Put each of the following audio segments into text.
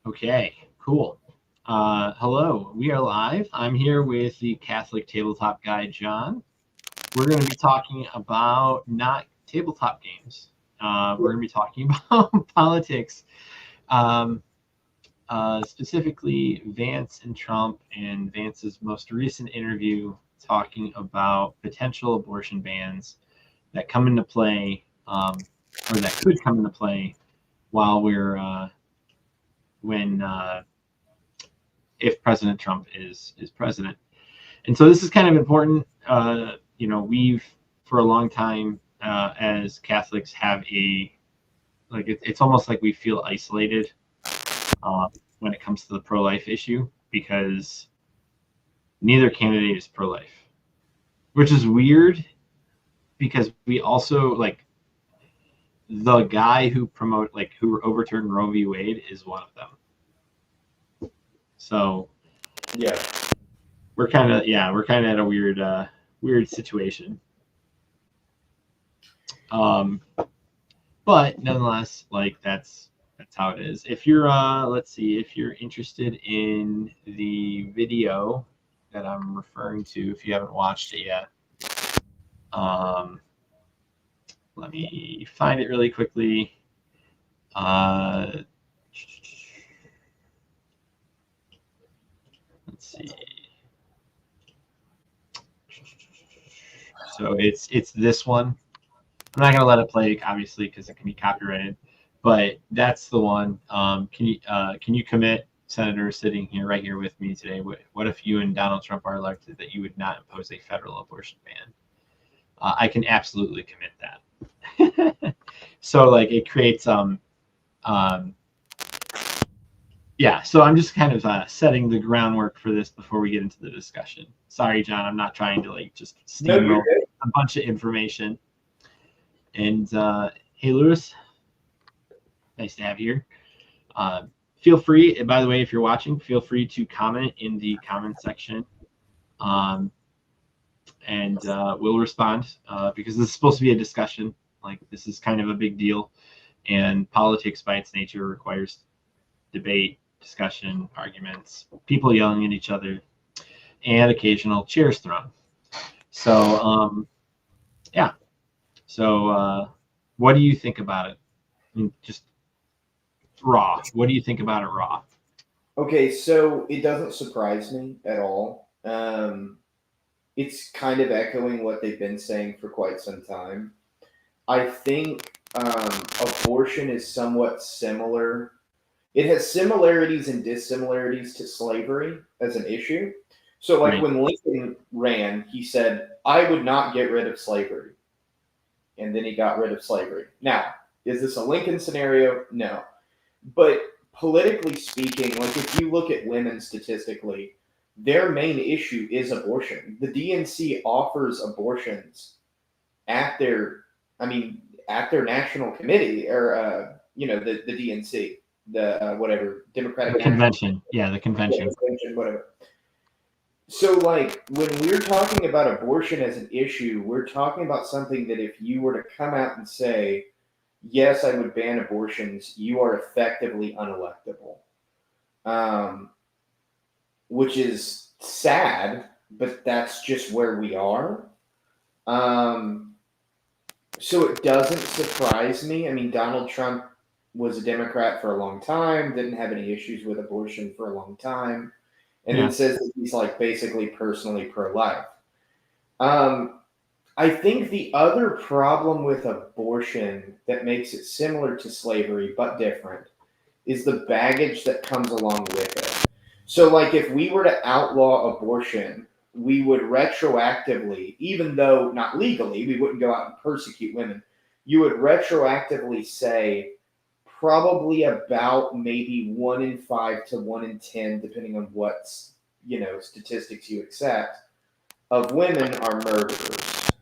Okay, cool. Hello, we are live. I'm here with the Catholic tabletop guy, John. We're going to be talking about not tabletop games. We're going to be talking about politics, um, specifically Vance and Trump, and Vance's most recent interview talking about potential abortion bans that come into play, or that could come into play while when if President Trump is president. And so this is kind of important. We've for a long time as Catholics have it's almost like we feel isolated when it comes to the pro-life issue because neither candidate is pro-life, which is weird because we also the guy who who overturned Roe v. Wade is one of them. So yeah, we're kind of at a weird situation. But nonetheless, that's how it is. If you're let's see, if you're interested in the video that I'm referring to, if you haven't watched it yet, let me find it really quickly. Let's see. So it's this one. I'm not gonna let it play, obviously, because it can be copyrighted. But that's the one. Can you commit, Senator, sitting here right here with me today? What if you and Donald Trump are elected that you would not impose a federal abortion ban? I can absolutely commit that. So it creates yeah. So I'm just kind of setting the groundwork for this before we get into the discussion. Sorry, John, I'm not trying to just steamroll a bunch of information. And hey, Lewis, nice to have you here. Feel free, by the way, if you're watching, feel free to comment in the comment section. And we'll respond because this is supposed to be a discussion. This is kind of a big deal. And politics by its nature requires debate, discussion, arguments, people yelling at each other, and occasional chairs thrown. So, yeah. So, what do you think about it? I mean, just raw. What do you think about it raw? Okay, so it doesn't surprise me at all. It's kind of echoing what they've been saying for quite some time. I think abortion is somewhat similar. It has similarities and dissimilarities to slavery as an issue. So, Right. when Lincoln ran, he said, I would not get rid of slavery. And then he got rid of slavery. Now, is this a Lincoln scenario? No. But politically speaking, if you look at women statistically, their main issue is abortion. The DNC offers abortions at their national committee, or the DNC, the whatever Democratic convention. Yeah, the convention. Whatever. So, when we're talking about abortion as an issue, we're talking about something that if you were to come out and say, yes, I would ban abortions, you are effectively unelectable. Which is sad, but that's just where we are. So it doesn't surprise me. I mean, Donald Trump was a Democrat for a long time, didn't have any issues with abortion for a long time, and then says that he's basically personally pro-life. I think the other problem with abortion that makes it similar to slavery but different is the baggage that comes along with it. So, if we were to outlaw abortion, we would retroactively, even though not legally, we wouldn't go out and persecute women. You would retroactively say probably about maybe 1 in 5 to 1 in 10, depending on what statistics you accept, of women are murderers.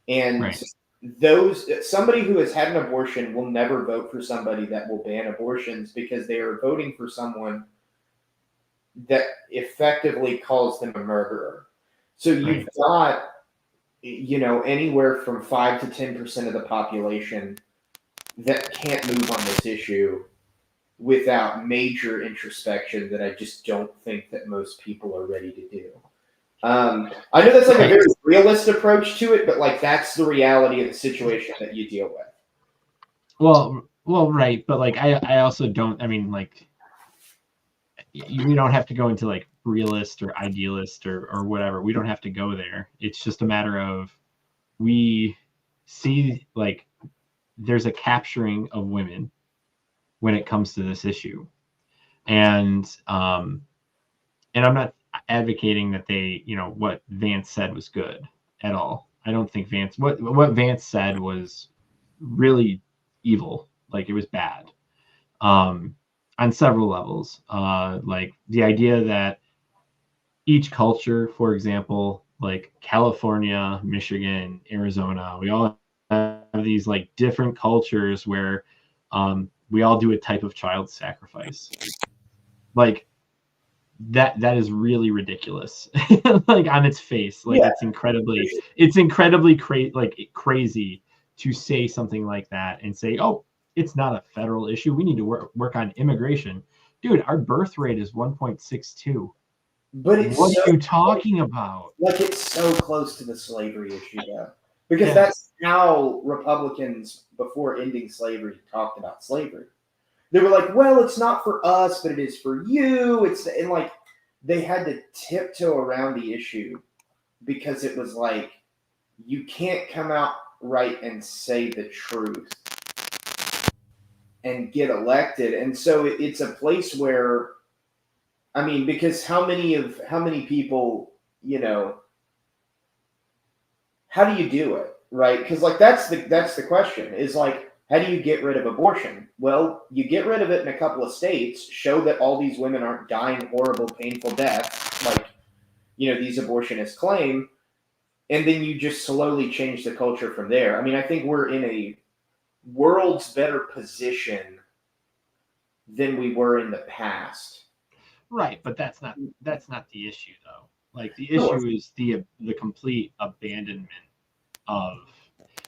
And somebody who has had an abortion will never vote for somebody that will ban abortions because they are voting for someone that effectively calls them a murderer. So you've got, anywhere from 5 to 10% of the population that can't move on this issue without major introspection that I just don't think that most people are ready to do. I know that's like a very realist approach to it, but like that's the reality of the situation that you deal with. Well, right, but like I also don't. I mean, like we don't have to go into like realist or idealist or whatever. We don't have to go there. It's just a matter of we see like there's a capturing of women when it comes to this issue, and I'm not advocating that they, what Vance said was good at all. I don't think what Vance said was really evil. Like it was bad on several levels. Like the idea that each culture, for example, like California, Michigan, Arizona, we all have these like different cultures where we all do a type of child sacrifice. Like that is really ridiculous. Like on its face, like it's incredibly crazy to say something like that and say, oh, it's not a federal issue, we need to work on immigration. Dude, our birth rate is 1.62. But it's what are you talking about? Like it's so close to the slavery issue though, because that's how Republicans before ending slavery talked about slavery. They were like, well, it's not for us, but it is for you. And like they had to tiptoe around the issue because it was like you can't come out right and say the truth and get elected. And so it's a place where, I mean, because how many people, how do you do it, right? Because like that's the question is like, how do you get rid of abortion? Well, you get rid of it in a couple of states, show that all these women aren't dying horrible, painful deaths, like, these abortionists claim, and then you just slowly change the culture from there. I mean, I think we're in a world's better position than we were in the past. Right, but that's not the issue though. Like the issue is the complete abandonment of,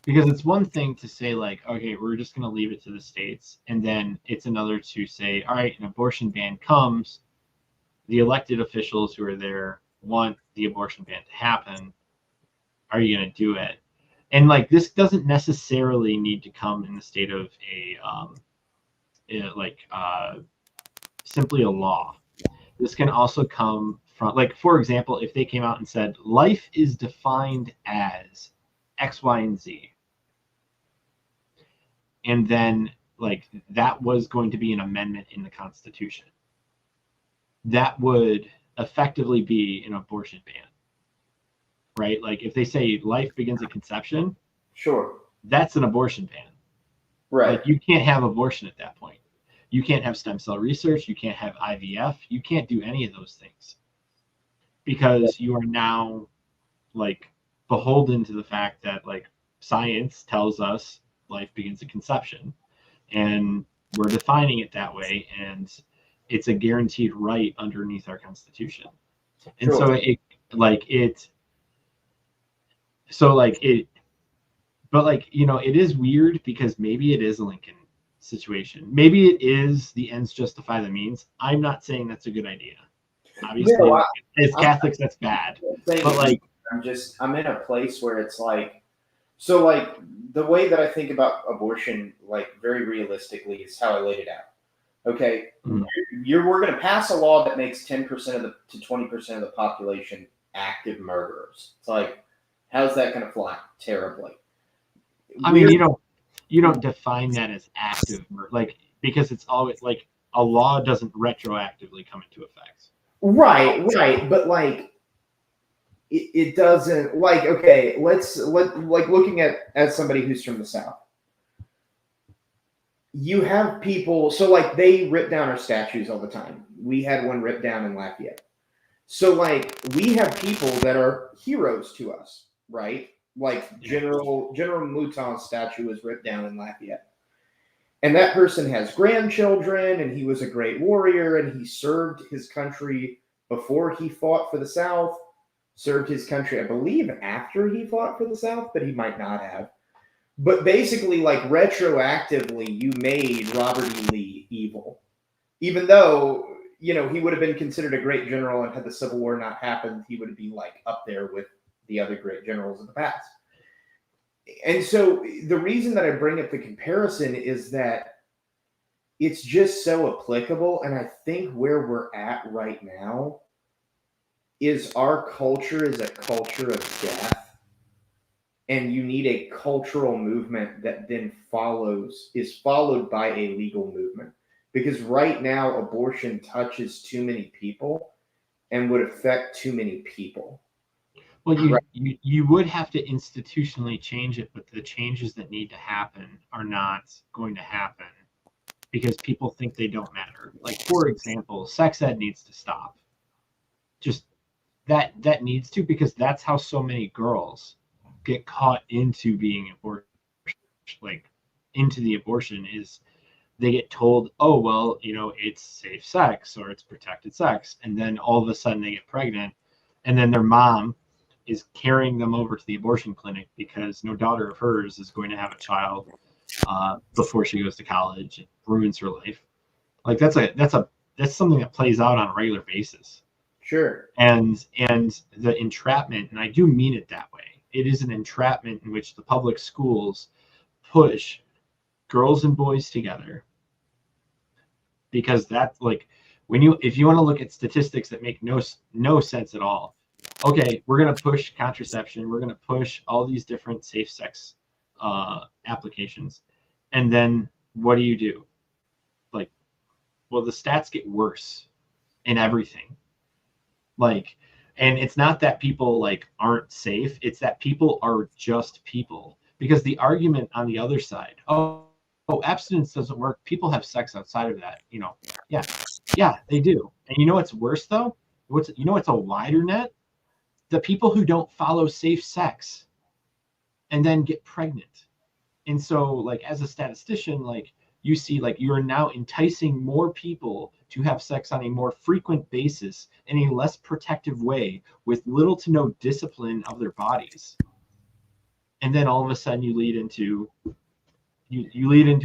because it's one thing to say like, okay, we're just going to leave it to the states, and then it's another to say, all right, an abortion ban comes, the elected officials who are there want the abortion ban to happen. Are you going to do it? And like this doesn't necessarily need to come in the state of simply a law. This can also come from, like, for example, if they came out and said life is defined as X, Y, and Z, and then like that was going to be an amendment in the Constitution, that would effectively be an abortion ban, right? Like if they say life begins at conception, sure, that's an abortion ban, right? Like you can't have abortion at that point. You can't have stem cell research. You can't have IVF. You can't do any of those things because you are now like beholden to the fact that like science tells us life begins at conception, and we're defining it that way, and it's a guaranteed right underneath our Constitution. And so it is weird because maybe it is a Lincoln situation. Maybe it is the ends justify the means. I'm not saying that's a good idea. Obviously, as Catholics, that's bad. But like, I'm in a place where it's like, so like the way that I think about abortion, like very realistically, is how I laid it out. Okay, we're going to pass a law that makes 10% to 20% of the population active murderers. It's like, how's that going to fly? Terribly. I mean, you don't define that as active, like, because it's always like a law doesn't retroactively come into effect. Right. But like, it doesn't, like, okay, like looking at as somebody who's from the South, you have people, so like they rip down our statues all the time. We had one ripped down in Lafayette. So like we have people that are heroes to us, right? Like General Mouton's statue was ripped down in Lafayette. And that person has grandchildren, and he was a great warrior, and he served his country before he fought for the South, served his country, I believe, after he fought for the South, but he might not have. But basically, like, retroactively, you made Robert E. Lee evil. even though, you know, he would have been considered a great general, and had the Civil War not happened, he would be like up there with the other great generals of the past. And so the reason that I bring up the comparison is that it's just so applicable. And I think where we're at right now is our culture is a culture of death. And you need a cultural movement that then is followed by a legal movement. Because right now, abortion touches too many people and would affect too many people. Well, you would have to institutionally change it, but the changes that need to happen are not going to happen because people think they don't matter. Like, for example, sex ed needs to stop. Just that needs to, because that's how so many girls get caught into being abortion, like into the abortion, is they get told, oh, well, you know, it's safe sex or it's protected sex. And then all of a sudden they get pregnant, and then their mom is carrying them over to the abortion clinic because no daughter of hers is going to have a child before she goes to college. It ruins her life. Like that's something that plays out on a regular basis. Sure. And the entrapment, and I do mean it that way, it is an entrapment in which the public schools push girls and boys together, because that's like, if you want to look at statistics that make no sense at all. Okay, we're going to push contraception, we're going to push all these different safe sex applications, and then what do? Like, well, the stats get worse in everything. Like, and it's not that people like aren't safe, it's that people are just people. Because the argument on the other side, oh, abstinence doesn't work, people have sex outside of that, you know. Yeah, they do. And you know what's worse though? What's a wider net? The people who don't follow safe sex and then get pregnant. And so, like, as a statistician, like, you see, like, you're now enticing more people to have sex on a more frequent basis in a less protective way with little to no discipline of their bodies. And then all of a sudden you lead into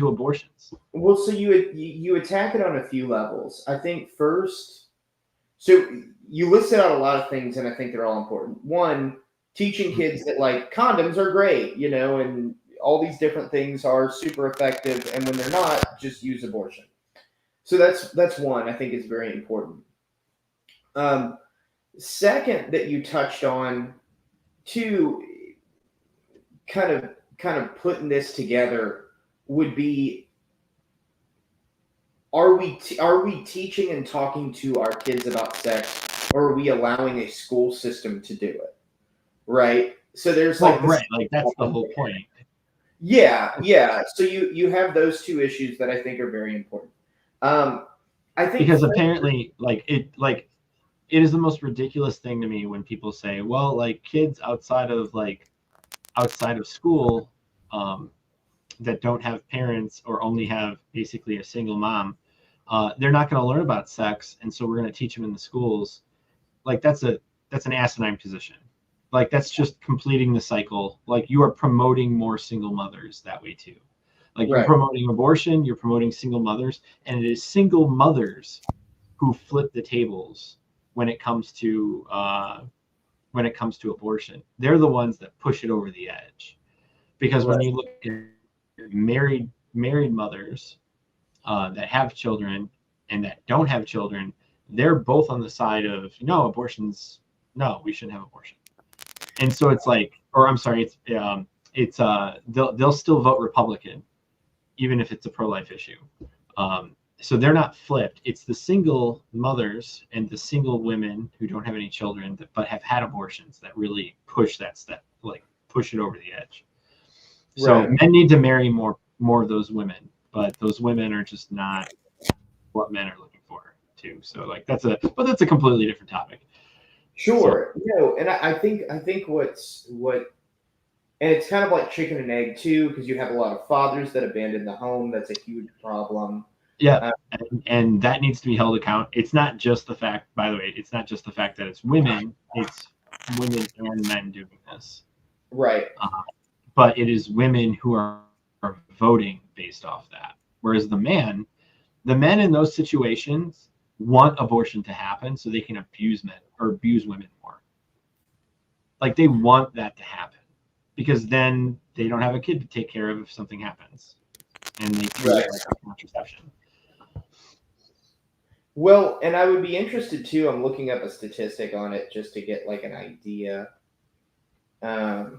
abortions. Well, so you attack it on a few levels. I think first, so you listed out a lot of things, and I think they're all important. One, teaching kids that like condoms are great, you know, and all these different things are super effective, and when they're not, just use abortion. So that's one I think is very important. Second, that you touched on, two, kind of putting this together would be, are we teaching and talking to our kids about sex, or are we allowing a school system to do it? Right. So there's like right, like that's the whole point. Yeah. So you have those two issues that I think are very important. I think because apparently, it is the most ridiculous thing to me when people say, well, like, kids outside of school that don't have parents or only have basically a single mom, they're not going to learn about sex, and so we're going to teach them in the schools. Like, that's an asinine position. Like, that's just completing the cycle. Like, you are promoting more single mothers that way too. Like, you're promoting abortion, you're promoting single mothers, and it is single mothers who flip the tables when it comes to abortion. They're the ones that push it over the edge. Because when you look at married mothers that have children and that don't have children, they're both on the side of no, we shouldn't have abortion. And so it's like, or I'm sorry, they'll still vote Republican, even if it's a pro-life issue. So they're not flipped. It's the single mothers and the single women who don't have any children but have had abortions that really push that step, like push it over the edge. So men need to marry more of those women, but those women are just not what men are looking for too. So like that's a completely different topic. Sure. So, no, and I think and it's kind of like chicken and egg too, because you have a lot of fathers that abandon the home. That's a huge problem. Yeah, and that needs to be held account. It's not just the fact, by the way, it's not just the fact that it's women. It's women and men doing this. Right. But it is women who are voting based off that. Whereas the man the men in those situations want abortion to happen so they can abuse men or abuse women more. Like they want that to happen because then they don't have a kid to take care of if something happens, and they treat it like a contraception. Well, and I would be interested too. I'm looking up a statistic on it just to get like an idea. Because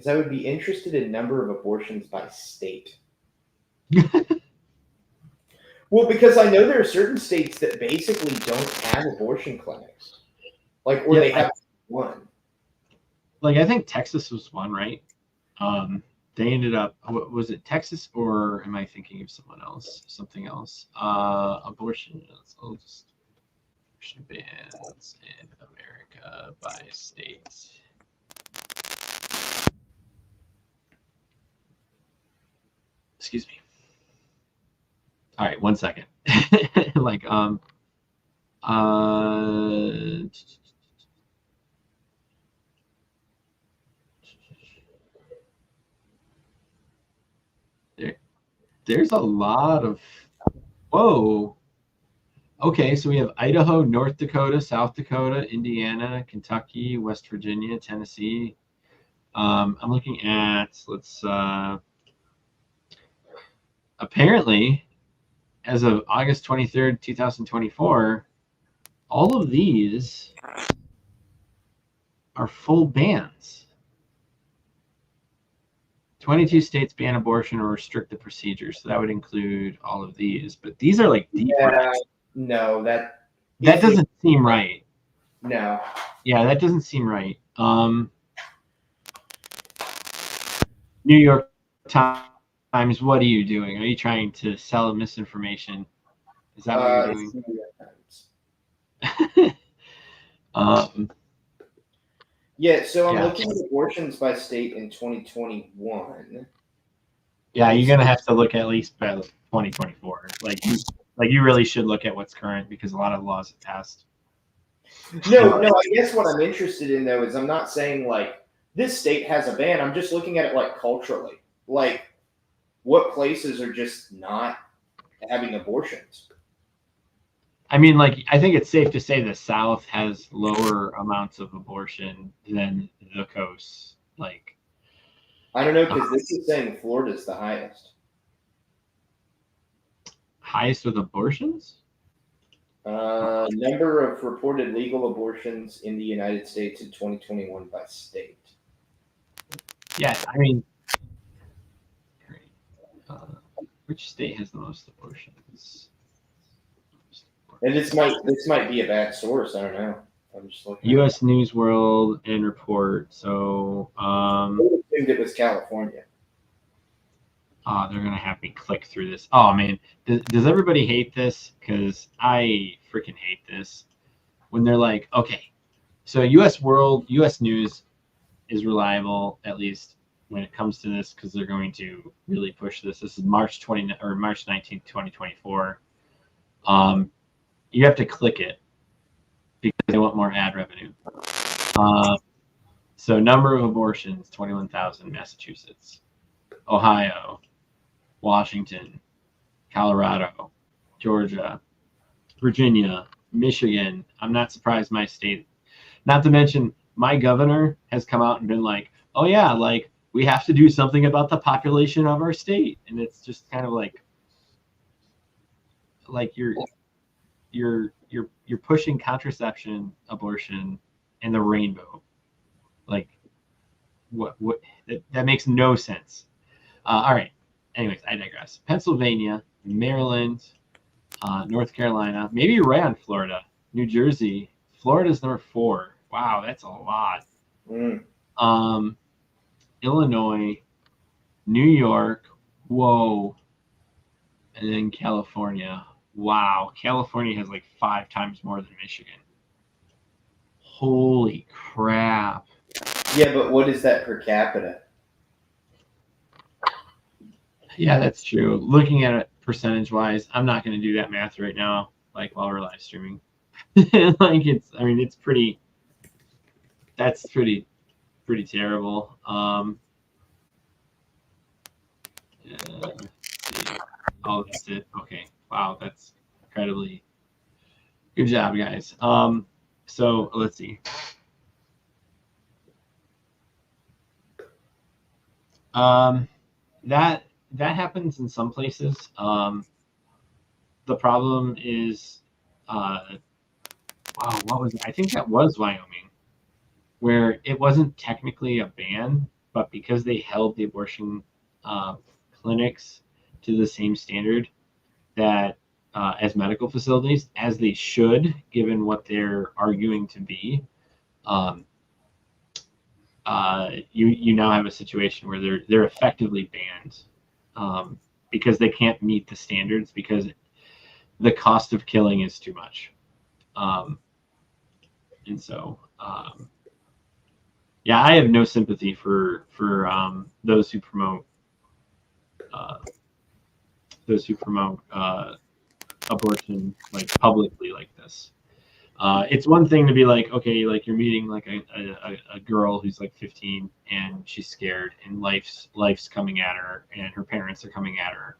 I would be interested in number of abortions by state. Well, because I know there are certain states that basically don't have abortion clinics, like, or they have one. Like I think Texas was one, right? They ended up, was it Texas or am I thinking of someone else? Something else? Abortion. I'll just abortion bans in America by state. Excuse me. All right, 1 second. Like there's a lot of whoa. Okay, so we have Idaho, North Dakota, South Dakota, Indiana, Kentucky, West Virginia, Tennessee. I'm looking at apparently as of August 23rd, 2024, all of these are full bans. 22 states ban abortion or restrict the procedure, so that would include all of these. But these are like deep. Yeah, no, that doesn't seem right. No. Yeah, that doesn't seem right. New York Times, what are you doing? Are you trying to sell misinformation? Is that what you're doing? Yeah, so I'm looking at abortions by state in 2021. Yeah, you're gonna have to look at least by 2024. Like you really should look at what's current because a lot of laws have passed. No, I guess what I'm interested in though is I'm not saying like this state has a ban. I'm just looking at it like culturally. Like what places are just not having abortions? I mean, like, I think it's safe to say the South has lower amounts of abortion than the coast. Like, I don't know, because this is saying Florida's the highest. Highest with abortions? Number of reported legal abortions in the United States in 2021 by state. Yeah, I mean, which state has the most abortions? And this might be a bad source. I don't know. I'm just looking. U.S. News World and Report. So, I would assumed it was California. Oh, they're gonna have me click through this. Oh man, does everybody hate this? Because I freaking hate this. When they're like, okay, so U.S. News is reliable, at least when it comes to this, because they're going to really push this. This is March 19th, 2024. You have to click it because they want more ad revenue. So number of abortions, 21,000, Massachusetts, Ohio, Washington, Colorado, Georgia, Virginia, Michigan. I'm not surprised my state, not to mention my governor has come out and been like, oh yeah, like we have to do something about the population of our state. And it's just kind of like you're pushing contraception, abortion, and the rainbow. Like what that makes no sense. All right. Anyways, I digress. Pennsylvania, Maryland, North Carolina, maybe you're right on Florida, New Jersey. Florida's number 4. Wow, that's a lot. Illinois, New York, whoa, and then California. Wow, California has like 5 times more than Michigan. Holy crap. Yeah, but what is that per capita? Yeah, that's true. Looking at it percentage-wise, I'm not going to do that math right now, like while we're live streaming. Like it's pretty. That's pretty terrible. Oh, that's it. Okay. Wow, that's incredibly good job, guys. So let's see. Um, that that happens in some places. The problem is, wow, what was it? I think that was Wyoming, where it wasn't technically a ban, but because they held the abortion uh, clinics to the same standard that as medical facilities, as they should, given what they're arguing to be. Um, you now have a situation where they're effectively banned because they can't meet the standards because the cost of killing is too much. Um, and so, yeah, I have no sympathy for those who promote uh, abortion like publicly like this. It's one thing to be like, okay, like you're meeting like a girl who's like 15 and she's scared and life's coming at her and her parents are coming at her.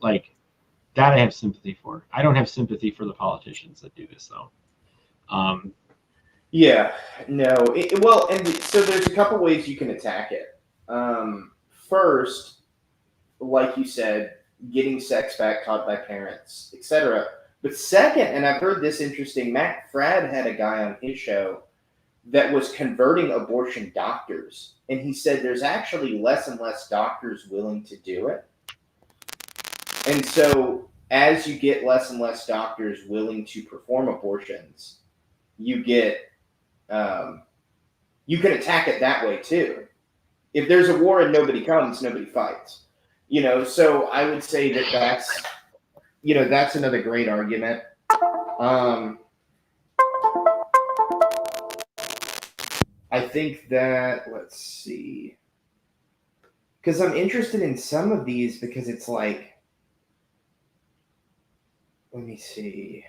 Like that I have sympathy for. I don't have sympathy for the politicians that do this though. Yeah, no. Well, and so there's a couple ways you can attack it. First, like you said, getting sex back taught by parents, etc. But second, and I've heard this interesting, Matt Fradd had a guy on his show that was converting abortion doctors. And he said there's actually less and less doctors willing to do it. And so as you get less and less doctors willing to perform abortions, you get you can attack it that way too. If there's a war and nobody comes, nobody fights. So I would say that's another great argument. I think that, let's see, because I'm interested in some of these because it's like, let me see.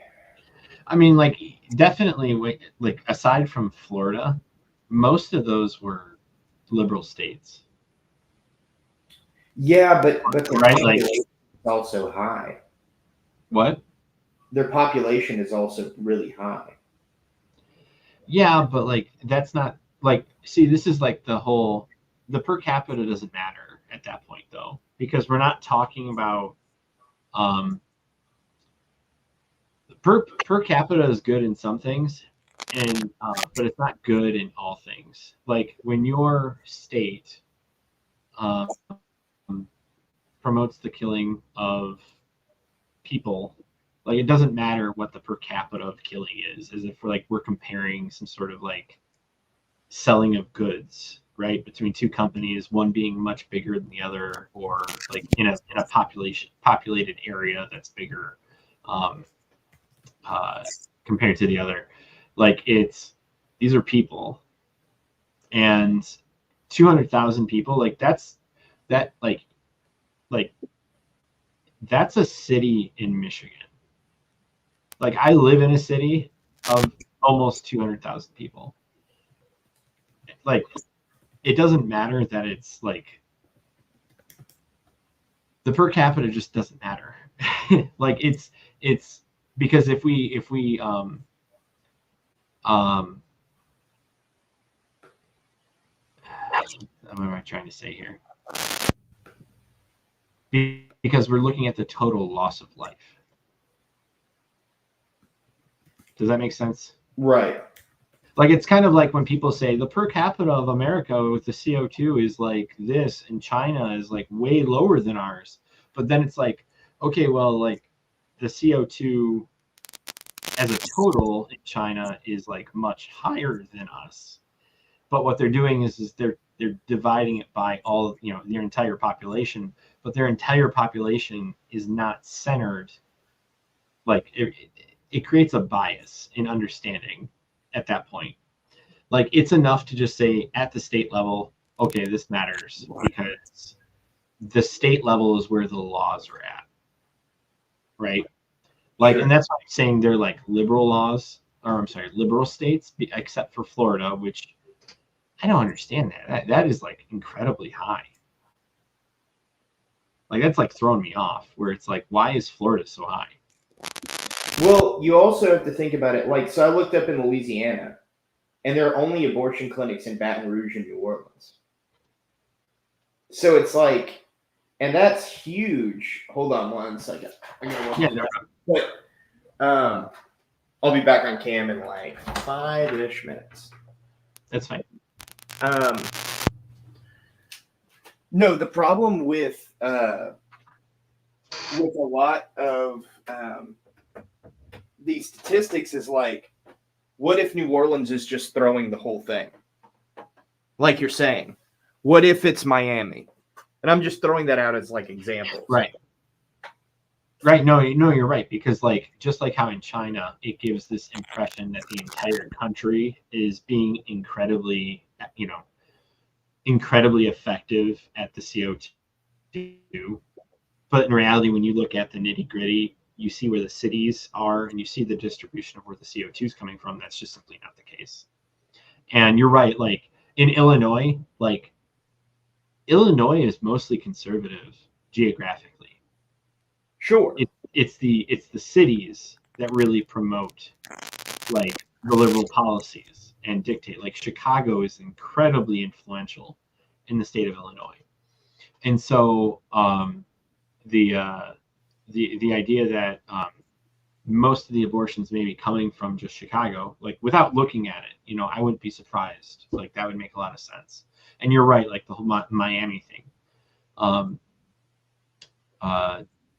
I mean, like definitely, like aside from Florida, most of those were liberal states. Yeah, but the right, population is also high. What? Their population is also really high. Yeah, but like that's not like see this is like the per capita doesn't matter at that point though because we're not talking about per capita is good in some things and but it's not good in all things. Like when your state um, promotes the killing of people, like it doesn't matter what the per capita of killing is, as if we're comparing some sort of like selling of goods, right, between two companies, one being much bigger than the other, or like in a populated area that's bigger compared to the other. Like these are people, and 200,000 people, like that's that's a city in Michigan. Like I live in a city of almost 200,000 people. Like it doesn't matter that it's like the per capita just doesn't matter. Like it's because if we what am I trying to say here? Because we're looking at the total loss of life. Does that make sense? Right. Like it's kind of like when people say the per capita of America with the CO2 is like this and China is like way lower than ours. But then it's like, okay, well, like the CO2 as a total in China is like much higher than us. But what they're doing is they're dividing it by all, their entire population, but their entire population is not centered. Like it creates a bias in understanding at that point. Like it's enough to just say at the state level, okay, this matters because the state level is where the laws are at, right? Like, Sure. And that's why I'm saying they're like liberal laws, or I'm sorry, liberal states, except for Florida, which I don't understand that. That is like incredibly high. Like that's like throwing me off. Where it's like, why is Florida so high? Well, you also have to think about it. Like, so I looked up in Louisiana, and there are only abortion clinics in Baton Rouge and New Orleans. So it's like, and that's huge. Hold on one second. I'm gonna look Yeah, but I'll be back on cam in like 5-ish minutes. that's fine. No, the problem with a lot of these statistics is like, what if New Orleans is just throwing the whole thing? Like you're saying, what if it's Miami? And I'm just throwing that out as like examples. Right. Right. No, you're right. Because like, just like how in China, it gives this impression that the entire country is being incredibly effective at the CO2. But in reality, when you look at the nitty gritty, you see where the cities are and you see the distribution of where the CO2 is coming from. That's just simply not the case. And you're right. Like in Illinois, Illinois is mostly conservative geographically. Sure. It's the cities that really promote like the liberal policies and dictate. Like Chicago is incredibly influential in the state of Illinois. And so the idea that most of the abortions may be coming from just Chicago, like without looking at it, I wouldn't be surprised. Like that would make a lot of sense. And you're right, like the whole Miami thing.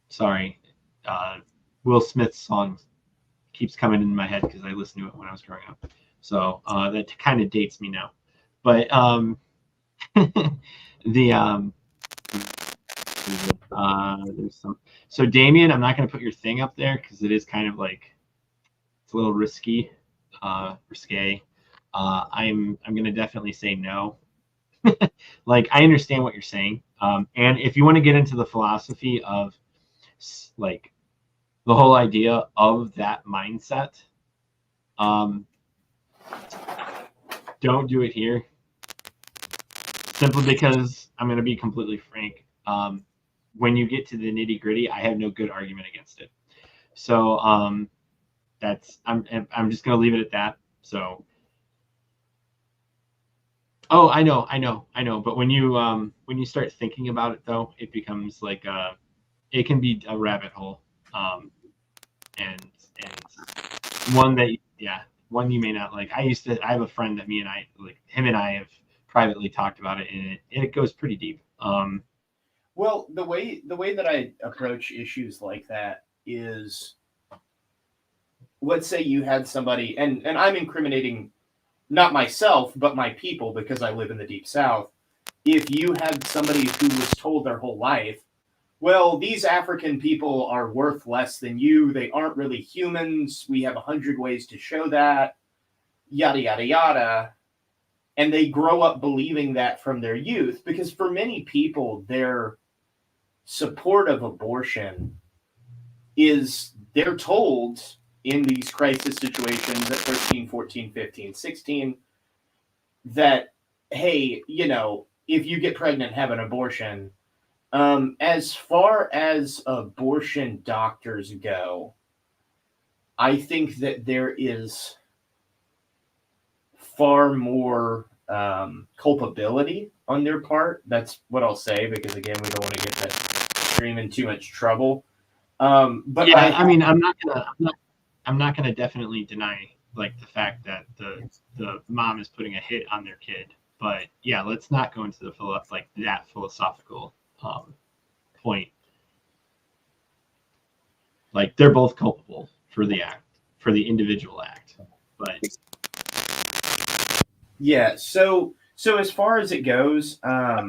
Sorry, Will Smith's song keeps coming in my head because I listened to it when I was growing up. So that kind of dates me now. But there's some. So Damien, I'm not going to put your thing up there because it is kind of like it's a little risky, risque. I'm going to definitely say no. Like I understand what you're saying, and if you want to get into the philosophy of like the whole idea of that mindset, don't do it here. Simply because I'm going to be completely frank. When you get to the nitty gritty, I have no good argument against it. So I'm just going to leave it at that. So, oh, I know. But when you start thinking about it, though, it becomes like it can be a rabbit hole, and one you may not like. I have a friend that him and I have privately talked about it, and it goes pretty deep. Well, the way that I approach issues like that is, let's say you had somebody, and I'm incriminating not myself, but my people because I live in the Deep South. If you had somebody who was told their whole life, well, these African people are worth less than you, they aren't really humans, we have 100 ways to show that, yada, yada, yada. And they grow up believing that from their youth, because for many people, their support of abortion is they're told in these crisis situations at 13, 14, 15, 16 that, hey, if you get pregnant, have an abortion. As far as abortion doctors go, I think that there is far more culpability on their part. That's what I'll say, because again, we don't want to get that stream in too much trouble. But yeah, I'm not gonna definitely deny like the fact that the mom is putting a hit on their kid. But yeah, let's not go into that philosophical point. Like they're both culpable for the act, for the individual act. But yeah, so as far as it goes, I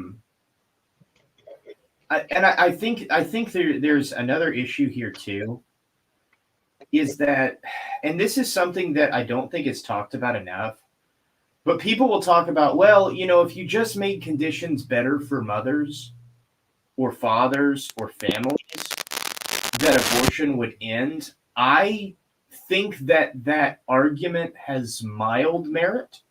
think there's another issue here too, is that, and this is something that I don't think is talked about enough, but people will talk about, well, if you just made conditions better for mothers or fathers or families, that abortion would end. I think that argument has mild merit,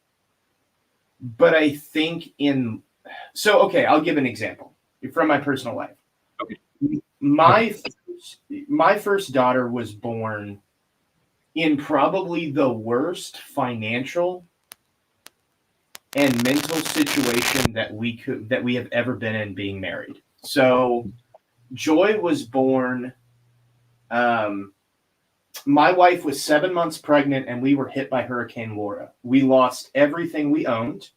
but I think okay, I'll give an example from my personal life. Okay. My first daughter was born in probably the worst financial and mental situation that we have ever been in being married. So Joy was born. My wife was 7 months pregnant, and we were hit by Hurricane Laura. We lost everything we owned.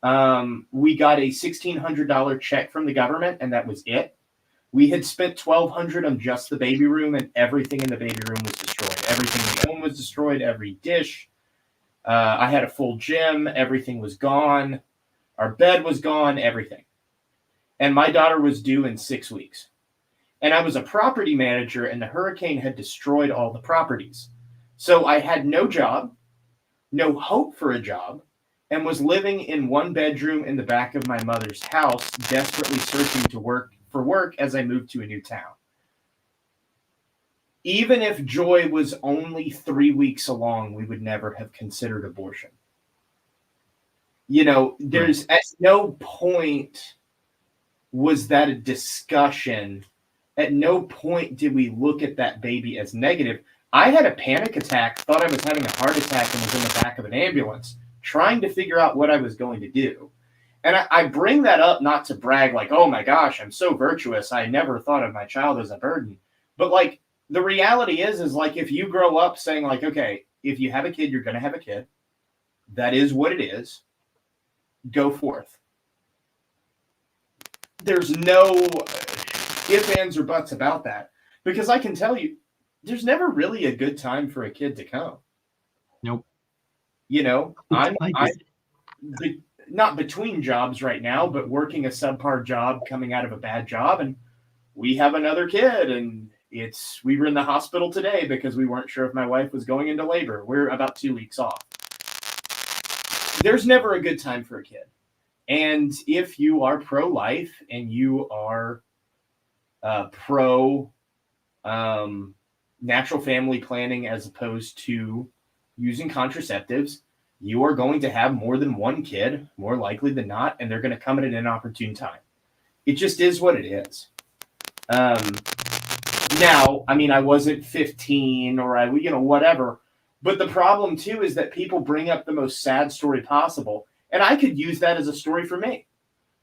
We got a $1,600 check from the government, and that was it. We had spent $1,200 on just the baby room, and everything in the baby room was destroyed. Everything we owned was destroyed. Every dish. I had a full gym. Everything was gone. Our bed was gone. Everything. And my daughter was due in 6 weeks. And I was a property manager, and the hurricane had destroyed all the properties. So I had no job, no hope for a job, and was living in one bedroom in the back of my mother's house, desperately searching for work as I moved to a new town. Even if Joy was only 3 weeks along, we would never have considered abortion. There's at no point was that a discussion. At no point did we look at that baby as negative. I had a panic attack, thought I was having a heart attack, and was in the back of an ambulance trying to figure out what I was going to do. And I bring that up not to brag like, oh my gosh, I'm so virtuous. I never thought of my child as a burden. But like the reality is like if you grow up saying like, okay, if you have a kid, you're going to have a kid. That is what it is. Go forth. There's no ifs, ands, or buts about that. Because I can tell you, there's never really a good time for a kid to come. Nope. I'm not between jobs right now, but working a subpar job, coming out of a bad job, and we have another kid, and we were in the hospital today because we weren't sure if my wife was going into labor. We're about 2 weeks off. There's never a good time for a kid. And if you are pro-life and you are pro natural family planning as opposed to using contraceptives, you are going to have more than one kid, more likely than not, and they're going to come at an inopportune time. It just is what it is. Now, I mean, I wasn't 15 or whatever, but the problem too is that people bring up the most sad story possible, and I could use that as a story for me.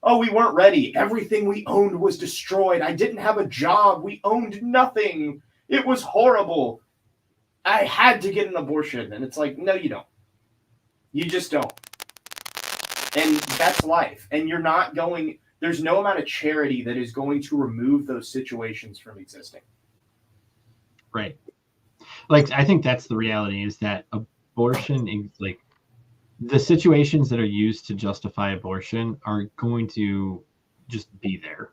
Oh, we weren't ready. Everything we owned was destroyed. I didn't have a job. We owned nothing. It was horrible. I had to get an abortion. And it's like, no, you don't. You just don't. And that's life. And there's no amount of charity that is going to remove those situations from existing. Right. Like, I think that's the reality, is that abortion is like, the situations that are used to justify abortion are going to just be there.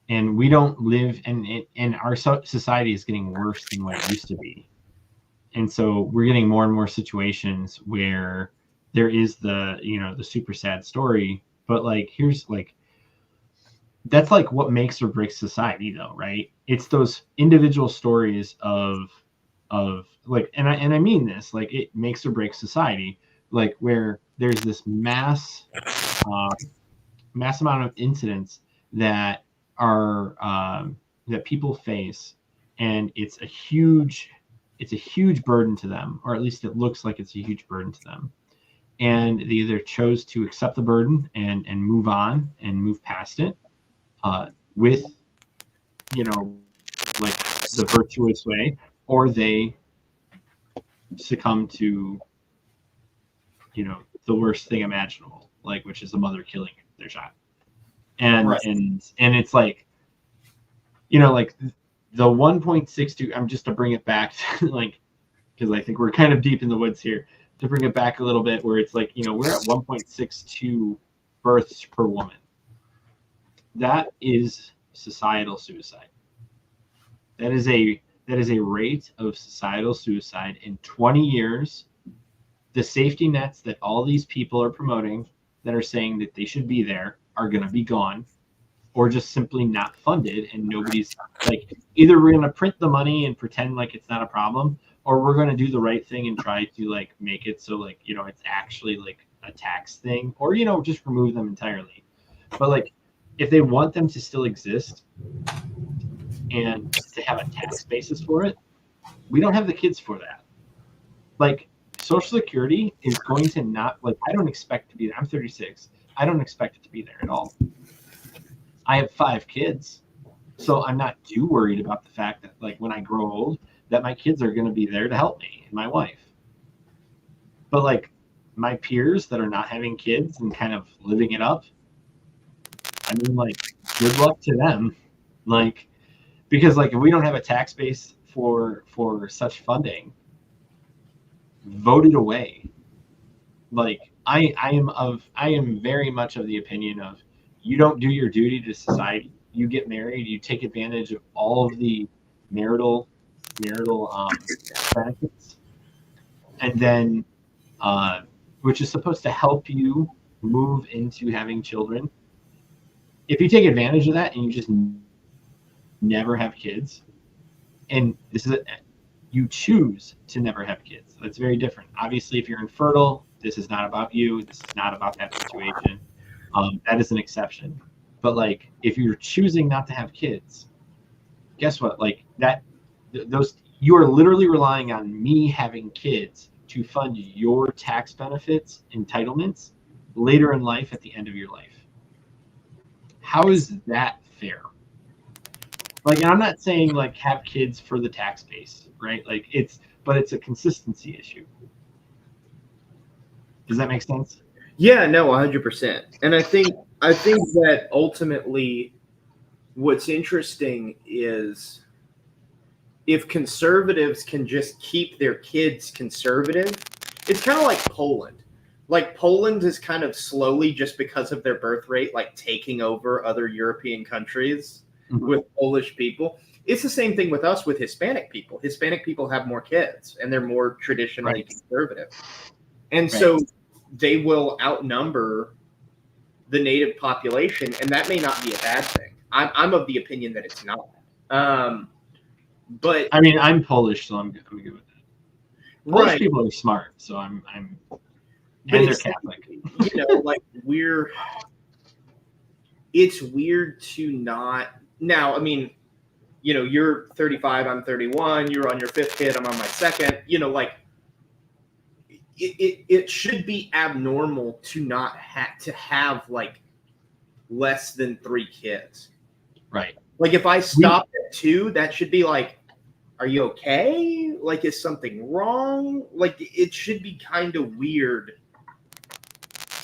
And we don't live, and our society is getting worse than what it used to be. And so we're getting more and more situations where there is the super sad story, but like, here's like, that's like what makes or breaks society though, right? It's those individual stories of like, and I mean this, like, it makes or breaks society, like where there's this mass amount of incidents that are that people face, and it's a huge burden to them, or at least it looks like it's a huge burden to them, and they either chose to accept the burden and move on and move past it with like the virtuous way, or they succumb to the worst thing imaginable, like, which is the mother killing their child. And right. and it's like, like the 1.62, I'm just to bring it back to like, because I think we're kind of deep in the woods here, to bring it back a little bit, where it's like, we're at 1.62 births per woman. That is societal suicide. That is a rate of societal suicide in 20 years. The safety nets that all these people are promoting, that are saying that they should be there, are going to be gone, or just simply not funded. And nobody's like, either we're going to print the money and pretend like it's not a problem, or we're going to do the right thing and try to like make it so like, it's actually like a tax thing, or, just remove them entirely. But like, if they want them to still exist, and to have a tax basis for it. We don't have the kids for that. Like, Social Security is going to not, like, I don't expect to be there. I'm 36. I don't expect it to be there at all. I have 5 kids, so I'm not too worried about the fact that, like, when I grow old, that my kids are going to be there to help me and my wife. But, like, my peers that are not having kids and kind of living it up, I mean, like, good luck to them. Like, because, like, if we don't have a tax base for such funding, vote it away. Like, I am very much of the opinion of, you don't do your duty to society. You get married, you take advantage of all of the marital benefits, and then which is supposed to help you move into having children. If you take advantage of that and you just never have kids, and you choose to never have kids, that's very different. Obviously, if you're infertile, this is not about you. This is not about that situation. That is an exception. But, like, if you're choosing not to have kids, guess what? Like, you are literally relying on me having kids to fund your tax benefits, entitlements later in life, at the end of your life. How is that fair? Like, and I'm not saying, like, have kids for the tax base, right? Like, but it's a consistency issue. Does that make sense? Yeah, no, 100%. And I think that ultimately what's interesting is if conservatives can just keep their kids conservative, it's kind of like Poland. Like, Poland is kind of slowly, just because of their birth rate, like, taking over other European countries with Polish people. It's the same thing with us with Hispanic people. Hispanic people have more kids, and they're more traditionally conservative. And so they will outnumber the native population, and that may not be a bad thing. I'm of the opinion that it's not. But I mean, I'm Polish, so I'm good with that. Polish people are smart, so I'm and they're Catholic. You know, like, it's weird to not. Now, I mean, you know, you're 35, I'm 31, you're on your 5th kid, I'm on my 2nd. You know, like, it should be abnormal to not have like less than 3 kids. Right. Like, if I stopped at 2, that should be like, are you okay? Like, is something wrong? Like, it should be kind of weird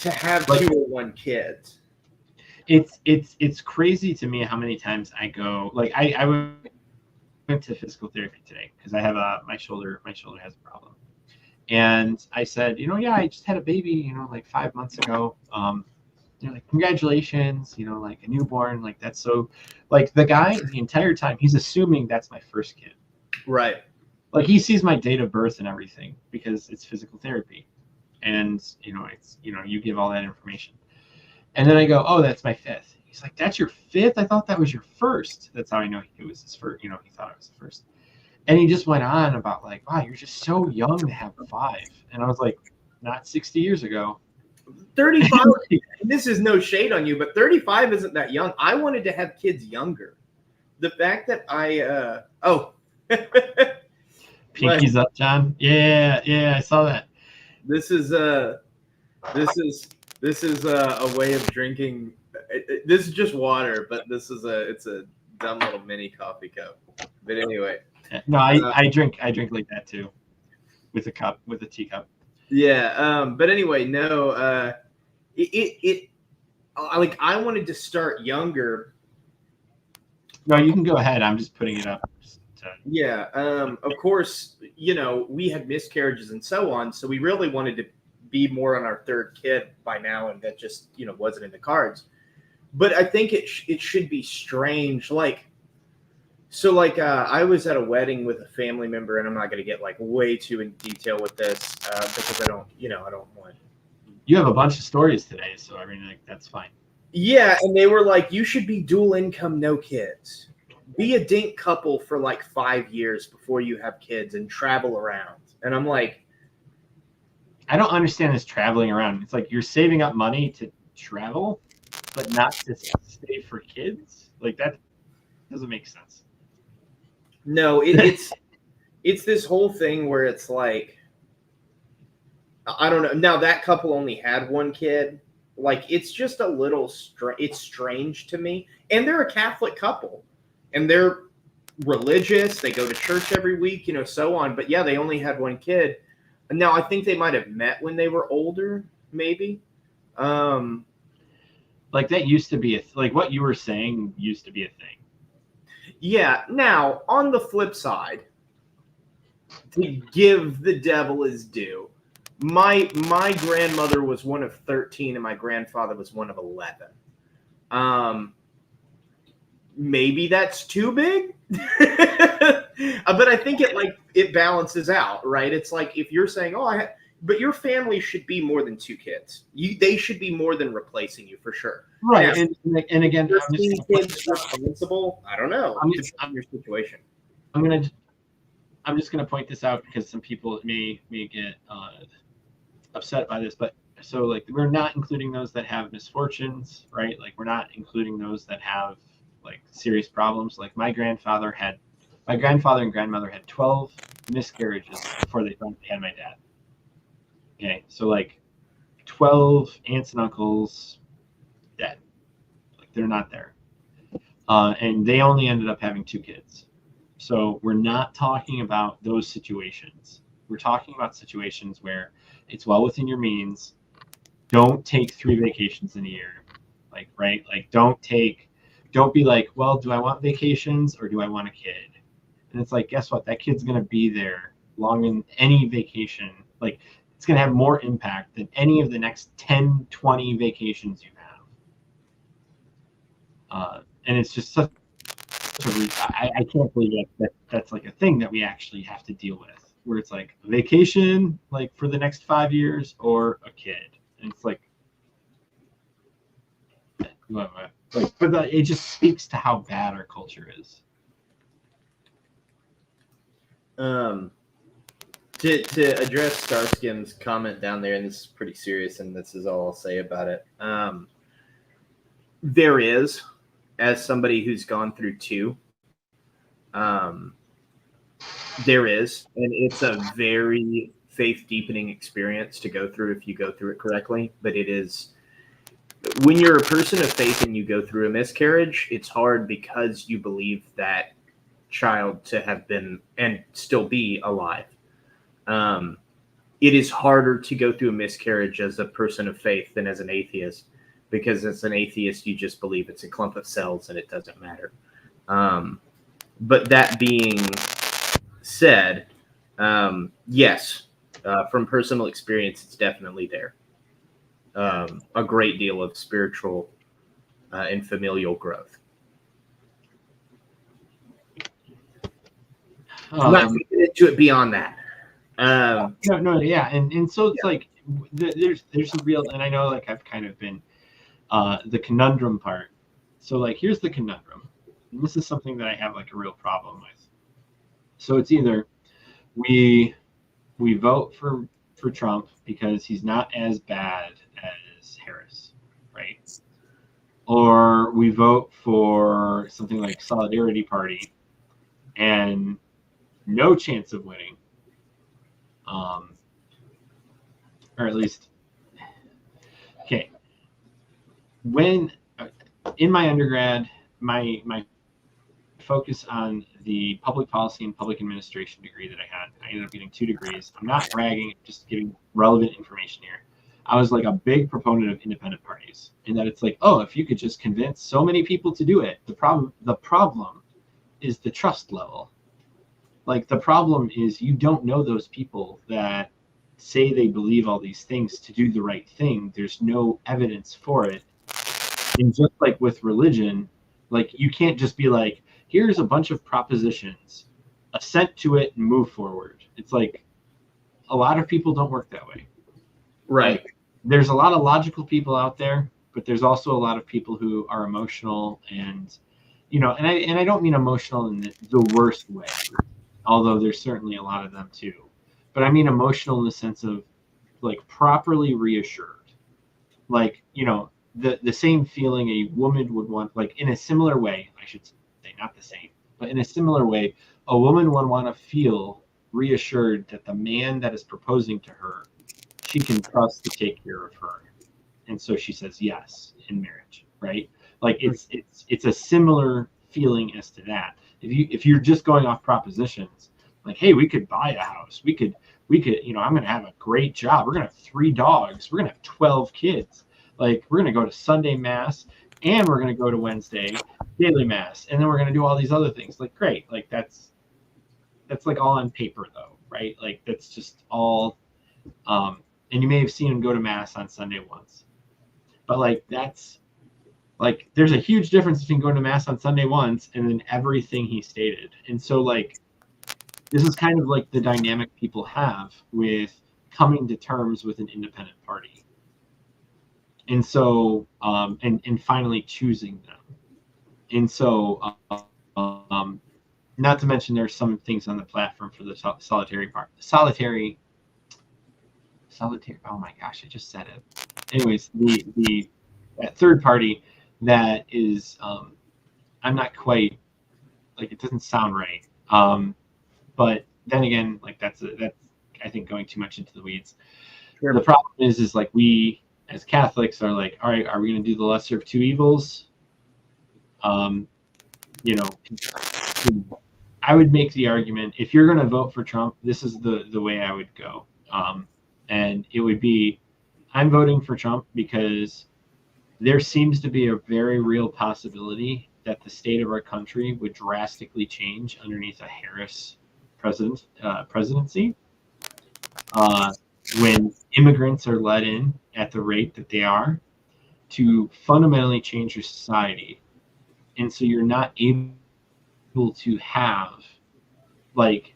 to have, like, 2 or 1 kids. It's crazy to me how many times I go, like, I went to physical therapy today because I have my shoulder has a problem. And I said, yeah, I just had a baby, like 5 months ago. Like, congratulations, like a newborn, like, that's so, like, the guy the entire time, he's assuming that's my first kid. Right. Like, he sees my date of birth and everything because it's physical therapy. And, it's, you give all that information. And then I go, oh, that's my 5th. He's like, that's your 5th? I thought that was your first. That's how I know it was his first, he thought it was the first. And he just went on about, like, wow, you're just so young to have 5. And I was like, not 60 years ago. 35, this is no shade on you, but 35 isn't that young. I wanted to have kids younger. The fact that Pinkies up, John. Yeah, I saw that. This is a way of drinking. This is just water, but it's a dumb little mini coffee cup. But anyway. No, I drink like that too, with a teacup. Yeah. But anyway, no. Like, I wanted to start younger. No, you can go ahead. I'm just putting it up. Yeah. Of course, we had miscarriages and so on, so we really wanted to be more on our 3rd kid by now, and that just wasn't in the cards. But I think it should be strange, like. So, like, I was at a wedding with a family member, and I'm not going to get, like, way too in detail with this because I don't want. You have a bunch of stories today, so I mean, like, that's fine. Yeah, and they were like, you should be dual income, no kids. Be a dink couple for like 5 years before you have kids and travel around. And I'm like, I don't understand this traveling around. It's like you're saving up money to travel, but not to stay for kids. Like, that doesn't make sense. No, it's this whole thing where it's like, I don't know. Now that couple only had one kid. Like, it's just a little it's strange to me. And they're a Catholic couple, and they're religious. They go to church every week, so on. But yeah, they only had one kid. And now I think they might have met when they were older, maybe. Like that used to be like what you were saying used to be a thing. Yeah. Now, on the flip side, to give the devil his due, my grandmother was one of 13 and my grandfather was one of 11. Maybe that's too big, but I think it balances out, right? It's like if you're saying, but your family should be more than 2 kids. They should be more than replacing you for sure. Right. Now, and again, I'm just kids responsible. I don't know. I'm your situation. I'm just gonna point this out because some people may get upset by this, but so like we're not including those that have misfortunes, right? Like we're not including those that have like serious problems. Like my grandfather and grandmother had 12 miscarriages before they had my dad. Okay, so like 12 aunts and uncles dead. Like they're not there. And they only ended up having 2 kids. So we're not talking about those situations. We're talking about situations where it's well within your means. Don't take 3 vacations in a year. Like, right? Like don't be like, well, do I want vacations or do I want a kid? And it's like, guess what? That kid's going to be there long in any vacation. Like it's going to have more impact than any of the next 10, 20 vacations you have. And it's just such I can't believe that's like a thing that we actually have to deal with, where it's like a vacation, like for the next 5 years, or a kid. And it's like, but it just speaks to how bad our culture is. To address Starskim's comment down there, and this is pretty serious, and this is all I'll say about it. There is, as somebody who's gone through 2, there is, and it's a very faith-deepening experience to go through if you go through it correctly. But it is, when you're a person of faith and you go through a miscarriage, it's hard because you believe that child to have been and still be alive. It is harder to go through a miscarriage as a person of faith than as an atheist, because as an atheist, you just believe it's a clump of cells and it doesn't matter. But that being said, yes, from personal experience, it's definitely there. A great deal of spiritual and familial growth. I'm not going to get into it beyond that. Yeah, and so it's like there's a real, and I know like I've kind of been the conundrum part. So like here's the conundrum, and this is something that I have like a real problem with. So it's either we vote for Trump because he's not as bad as Harris, right? Or we vote for something like Solidarity Party and no chance of winning. Or at least, okay. When in my undergrad, my focus on the public policy and public administration degree that I ended up getting 2 degrees. I'm not bragging, just giving relevant information here. I was like a big proponent of independent parties, in that it's like, oh, if you could just convince so many people to do it. The problem is the trust level. Like the problem is you don't know those people that say they believe all these things to do the right thing. There's no evidence for it. And just like with religion, like you can't just be like, here's a bunch of propositions, assent to it and move forward. It's like a lot of people don't work that way. Right. Like, there's a lot of logical people out there, but there's also a lot of people who are emotional and, and I don't mean emotional in the worst way, although there's certainly a lot of them too. But I mean emotional in the sense of like properly reassured. Like, the same feeling a woman would want, like in a similar way, I should say, not the same, but in a similar way, a woman would want to feel reassured that the man that is proposing to her, she can trust to take care of her. And so she says yes in marriage, right? Like it's a similar feeling as to that. If you're just going off propositions, like, hey, we could buy a house, we could, I'm gonna have a great job, we're gonna have 3 dogs, we're gonna have 12 kids, like we're gonna go to Sunday mass and we're gonna go to Wednesday daily mass, and then we're gonna do all these other things. Like, great, like that's like all on paper though, right? Like that's just all and you may have seen him go to mass on Sunday once. But like that's like there's a huge difference between going to mass on Sunday once and then everything he stated. And so like this is kind of like the dynamic people have with coming to terms with an independent party. And so and finally choosing them. And so not to mention there's some things on the platform for the solitary. Oh my gosh, I just said it. Anyways, the that third party that is I'm not quite, like, it doesn't sound right. But then again, like that's I think going too much into the weeds. Sure. The problem is like we as Catholics are like, all right, are we going to do the lesser of two evils? You know, I would make the argument, if you're going to vote for Trump, this is the way I would go. And it would be, I'm voting for Trump because there seems to be a very real possibility that the state of our country would drastically change underneath a Harris presidency. When immigrants are let in at the rate that they are, to fundamentally change your society. And so you're not able to have, like,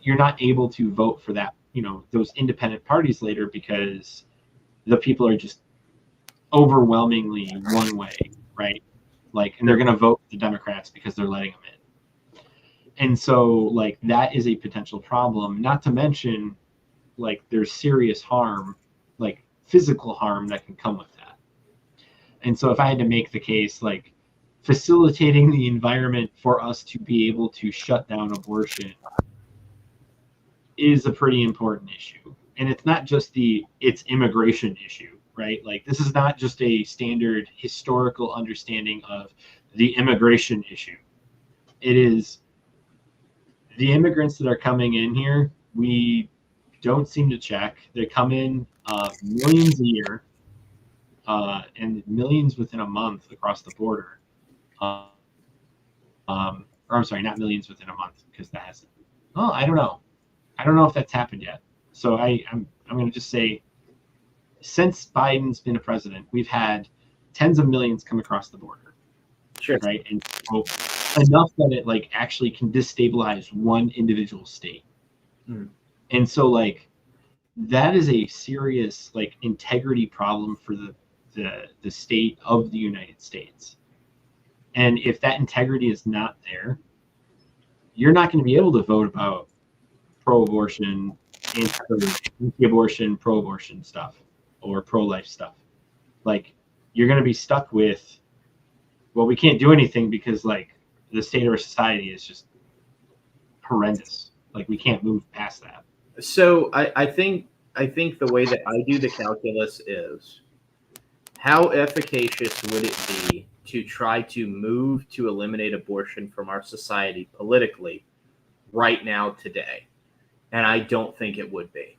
you're not able to vote for that, you know, those independent parties later because the people are just overwhelmingly one way, right? Like, and they're going to vote for the Democrats because they're letting them in. And so, like, that is a potential problem, not to mention, like, there's serious harm, like physical harm that can come with that. And so if I had to make the case, like, facilitating the environment for us to be able to shut down abortion is a pretty important issue. And it's not just it's immigration issue, right? Like, this is not just a standard historical understanding of the immigration issue. It is the immigrants that are coming in here, we don't seem to check. They come in millions a year and millions within a month across the border. Or I'm sorry, not millions within a month, because that hasn't. Oh, I don't know. I don't know if that's happened yet. So I'm going to just say, since Biden's been a president, we've had tens of millions come across the border. Sure. Right. And so enough that it, like, actually can destabilize one individual state. Mm. And so, like, that is a serious, like, integrity problem for the state of the United States. And if that integrity is not there, you're not going to be able to vote about pro-abortion, anti-abortion, pro-abortion stuff, or pro-life stuff. Like, you're going to be stuck with, well, we can't do anything because, like, the state of our society is just horrendous. Like, we can't move past that. So I think the way that I do the calculus is, how efficacious would it be to try to move to eliminate abortion from our society politically right now, today? And I don't think it would be.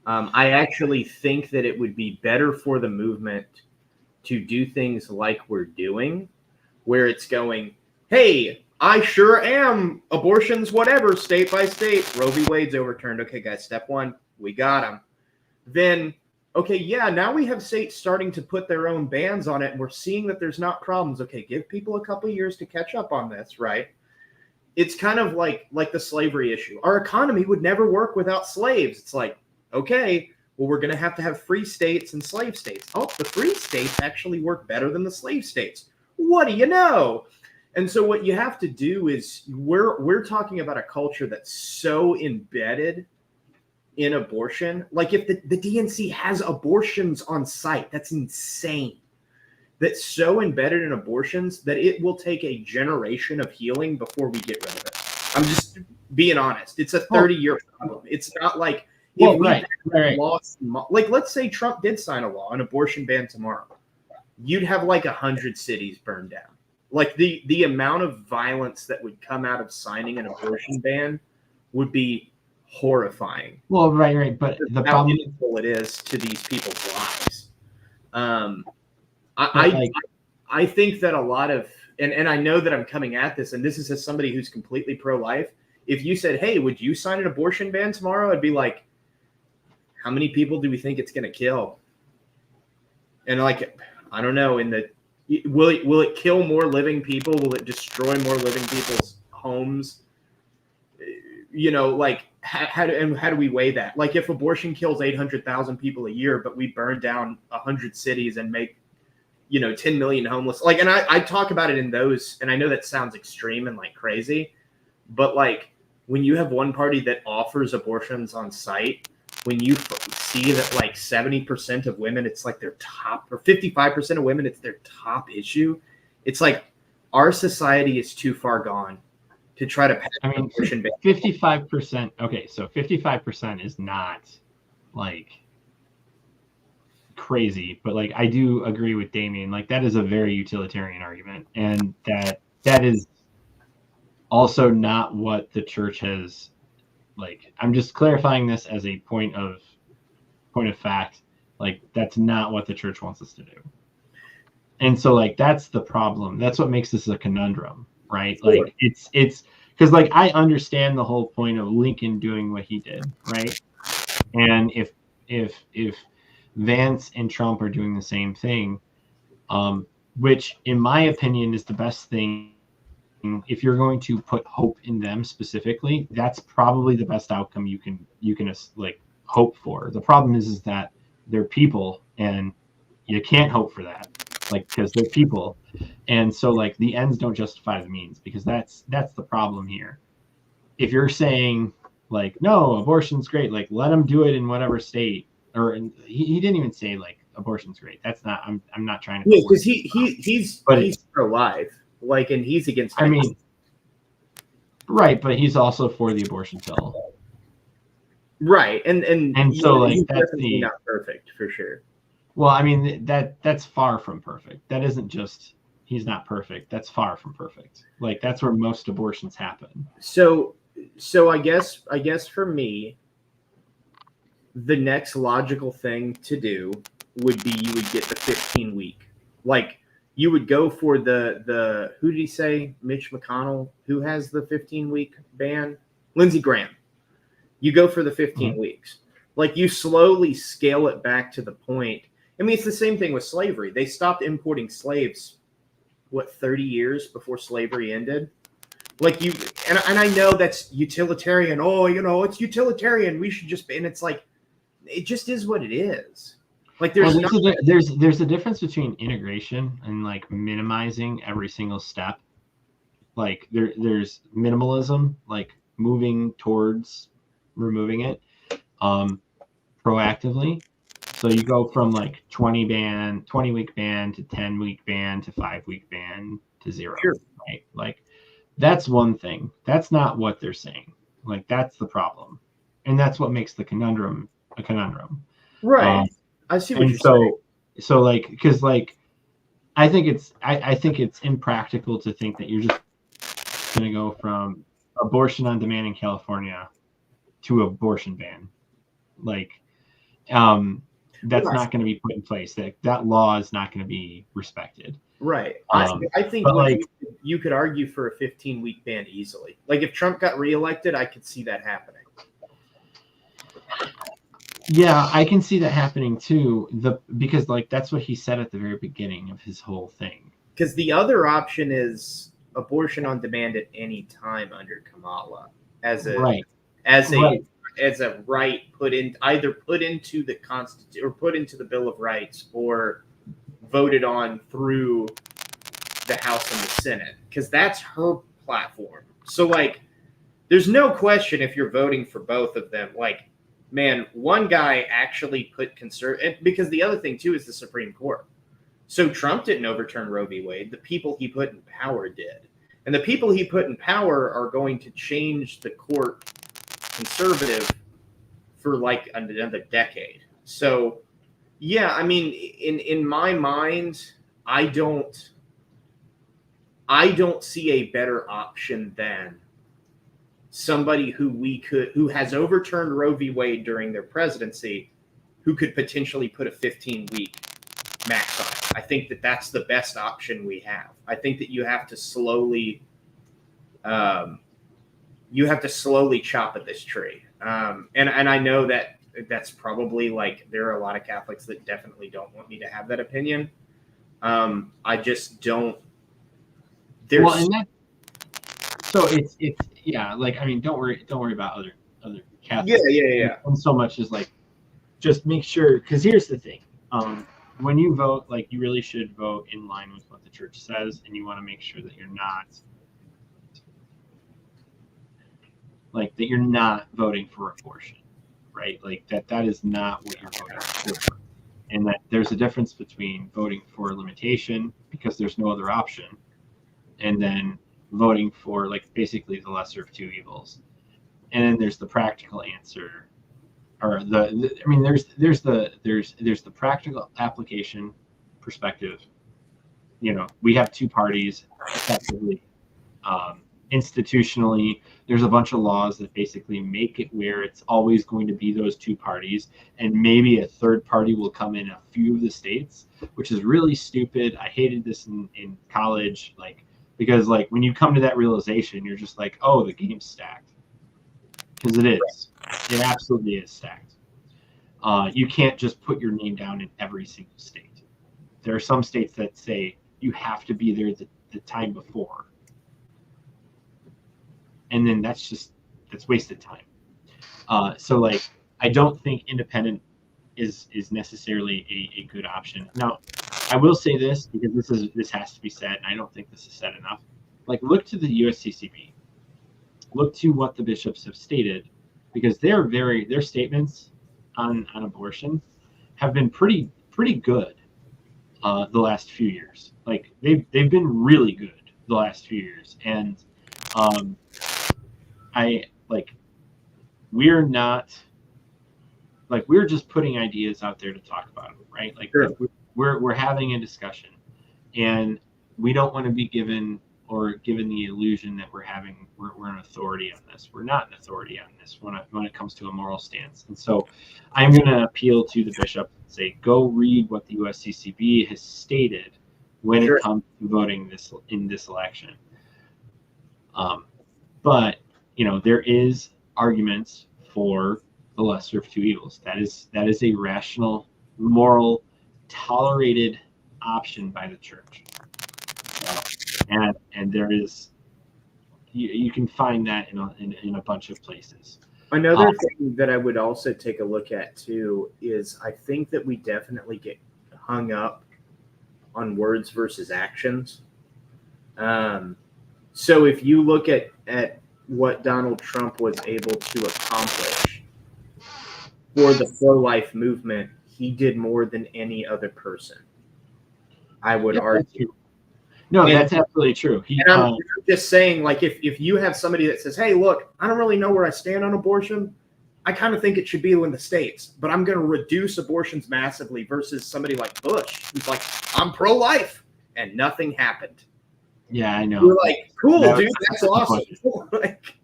I actually think that it would be better for the movement to do things like we're doing, where it's going, hey, I sure am abortions, whatever, state by state. Roe v. Wade's overturned. Okay, guys, step one, we got them. Then, okay, yeah, now we have states starting to put their own bans on it, and we're seeing that there's not problems. Okay, give people a couple of years to catch up on this, right? It's kind of like the slavery issue. Our economy would never work without slaves. It's like, okay, well, we're going to have free states and slave states. Oh, the free states actually work better than the slave states. What do you know? And so what you have to do is, we're talking about a culture that's so embedded in abortion. Like, if the DNC has abortions on site, that's insane. That's so embedded in abortions that it will take a generation of healing before we get rid of it. I'm just being honest. It's a 30-year problem. It's not like Well, if we right. lost, like let's say Trump did sign a law, an abortion ban tomorrow, you'd have like 100 cities burned down. Like the amount of violence that would come out of signing an abortion ban would be horrifying. Well, right. But the how problem meaningful it is to these people's lives. like, I think that a lot of, and I know that I'm coming at this, and this is as somebody who's completely pro-life. If you said, "Hey, would you sign an abortion ban tomorrow?" I'd be like, "How many people do we think it's going to kill?" And like, I don't know. Will it kill more living people? Will it destroy more living people's homes? You know, like how do we weigh that? Like, if abortion kills 800,000 people a year, but we burn down 100 cities and make 10 million homeless. Like, and I talk about it in those, and I know that sounds extreme and like crazy, but like when you have one party that offers abortions on site, when you see that like 70% of women, it's like their top, or 55% of women, it's their top issue. It's like our society is too far gone to try to pass an abortion ban. 55%. Okay, so 55% is not like crazy, but like I do agree with Damien. Like that is a very utilitarian argument, and that is also not what the church has. Like, I'm just clarifying this as a point of fact. Like, that's not what the church wants us to do. And so like that's the problem. That's what makes this a conundrum, right? Sure. Like it's because like I understand the whole point of Lincoln doing what he did, right? And if Vance and Trump are doing the same thing, which in my opinion is the best thing. If you're going to put hope in them specifically, that's probably the best outcome you can like hope for. The problem is that they're people, and you can't hope for that, like, because they're people, and so like the ends don't justify the means, because that's the problem here. If you're saying like, no, abortion's great, like let them do it in whatever state, or he didn't even say like abortion's great. That's not. I'm not trying to. Yeah, because he's pro-life. Like, and he's against. I mean, right, but he's also for the abortion pill. Right, and so like he's that's definitely not perfect for sure. Well, I mean that's far from perfect. That isn't just he's not perfect. That's far from perfect. Like that's where most abortions happen. So I guess for me, the next logical thing to do would be you would get the 15-week. Like, you would go for the who did he say? Mitch McConnell, who has the 15-week ban? Lindsey Graham. You go for the 15 weeks. Like, you slowly scale it back to the point. I mean, it's the same thing with slavery. They stopped importing slaves, 30 years before slavery ended? Like, and I know that's utilitarian. Oh, it's utilitarian. We should just, and it's like, it just is what it is. Like, there's a difference between integration and like minimizing every single step. Like there's minimalism, like moving towards removing it proactively. So you go from like 20-week ban to 10-week ban to 5-week ban to 0. Sure. Right? Like that's one thing. That's not what they're saying. Like that's the problem, and that's what makes the conundrum a conundrum. Right. I see what you're saying. So like, because like, I think it's impractical to think that you're just going to go from abortion on demand in California to abortion ban. Like, that's not going to be put in place. That law is not going to be respected. Right. I think like, you could argue for a 15-week ban easily. Like, if Trump got reelected, I could see that happening. Yeah, I can see that happening too. Because like that's what he said at the very beginning of his whole thing. Because the other option is abortion on demand at any time under Kamala as a right put into the Constitution or put into the Bill of Rights or voted on through the House and the Senate, because that's her platform. So like, there's no question if you're voting for both of them, like, man, one guy actually put because the other thing too is the Supreme Court. So Trump didn't overturn Roe v. Wade. The people he put in power did. And the people he put in power are going to change the court conservative for like another decade. So, yeah, I mean, in my mind, I don't see a better option than somebody who has overturned Roe v. Wade during their presidency, who could potentially put a 15-week max on it. I think that that's the best option we have. I think that you have to slowly chop at this tree. And I know that that's probably like, there are a lot of Catholics that definitely don't want me to have that opinion. I just don't. Well, and that, so it's yeah, like, I mean, don't worry about other Catholics. Yeah. And so much is like, just make sure, because here's the thing. When you vote, like, you really should vote in line with what the church says, and you want to make sure that you're not voting for abortion, right? Like, that is not what you're voting for. And that there's a difference between voting for limitation because there's no other option, and then voting for, like, basically the lesser of two evils. And then there's the practical answer, or I mean, there's the practical application perspective. You know, we have two parties effectively. Institutionally, there's a bunch of laws that basically make it where it's always going to be those two parties, and maybe a third party will come in a few of the states, which is really stupid. I hated this in college, like, because, like, when you come to that realization, you're just like, oh, the game's stacked, because it is. It absolutely is stacked. You can't just put your name down in every single state. There are some states that say you have to be there the time before. And then that's wasted time. So, like, I don't think independent is necessarily a good option. Now, I will say this, because this has to be said, and I don't think this is said enough. Like, look to the USCCB. Look to what the bishops have stated, because their statements on abortion have been pretty good the last few years. Like, they've been really good the last few years, and we're just putting ideas out there to talk about them, right? Like, sure. we're having a discussion, and we don't want to be given the illusion that we're an authority on this. We're not an authority on this when it comes to a moral stance. And so I'm going to appeal to the bishop and say, go read what the USCCB has stated when Sure. it comes to voting in this election. But, you know, there is arguments for the lesser of two evils. That is a rational, moral, tolerated option by the church. And there is, you can find that in a bunch of places. Another thing that I would also take a look at too is, I think that we definitely get hung up on words versus actions. So if you look at what Donald Trump was able to accomplish for the pro-life movement, he did more than any other person, I would argue. No, that's absolutely true. I'm just saying, like, if you have somebody that says, hey, look, I don't really know where I stand on abortion. I kind of think it should be in the states, but I'm going to reduce abortions massively, versus somebody like Bush, who's like, I'm pro-life, and nothing happened. Yeah, I know. You're like, cool, dude, that's awesome. Like,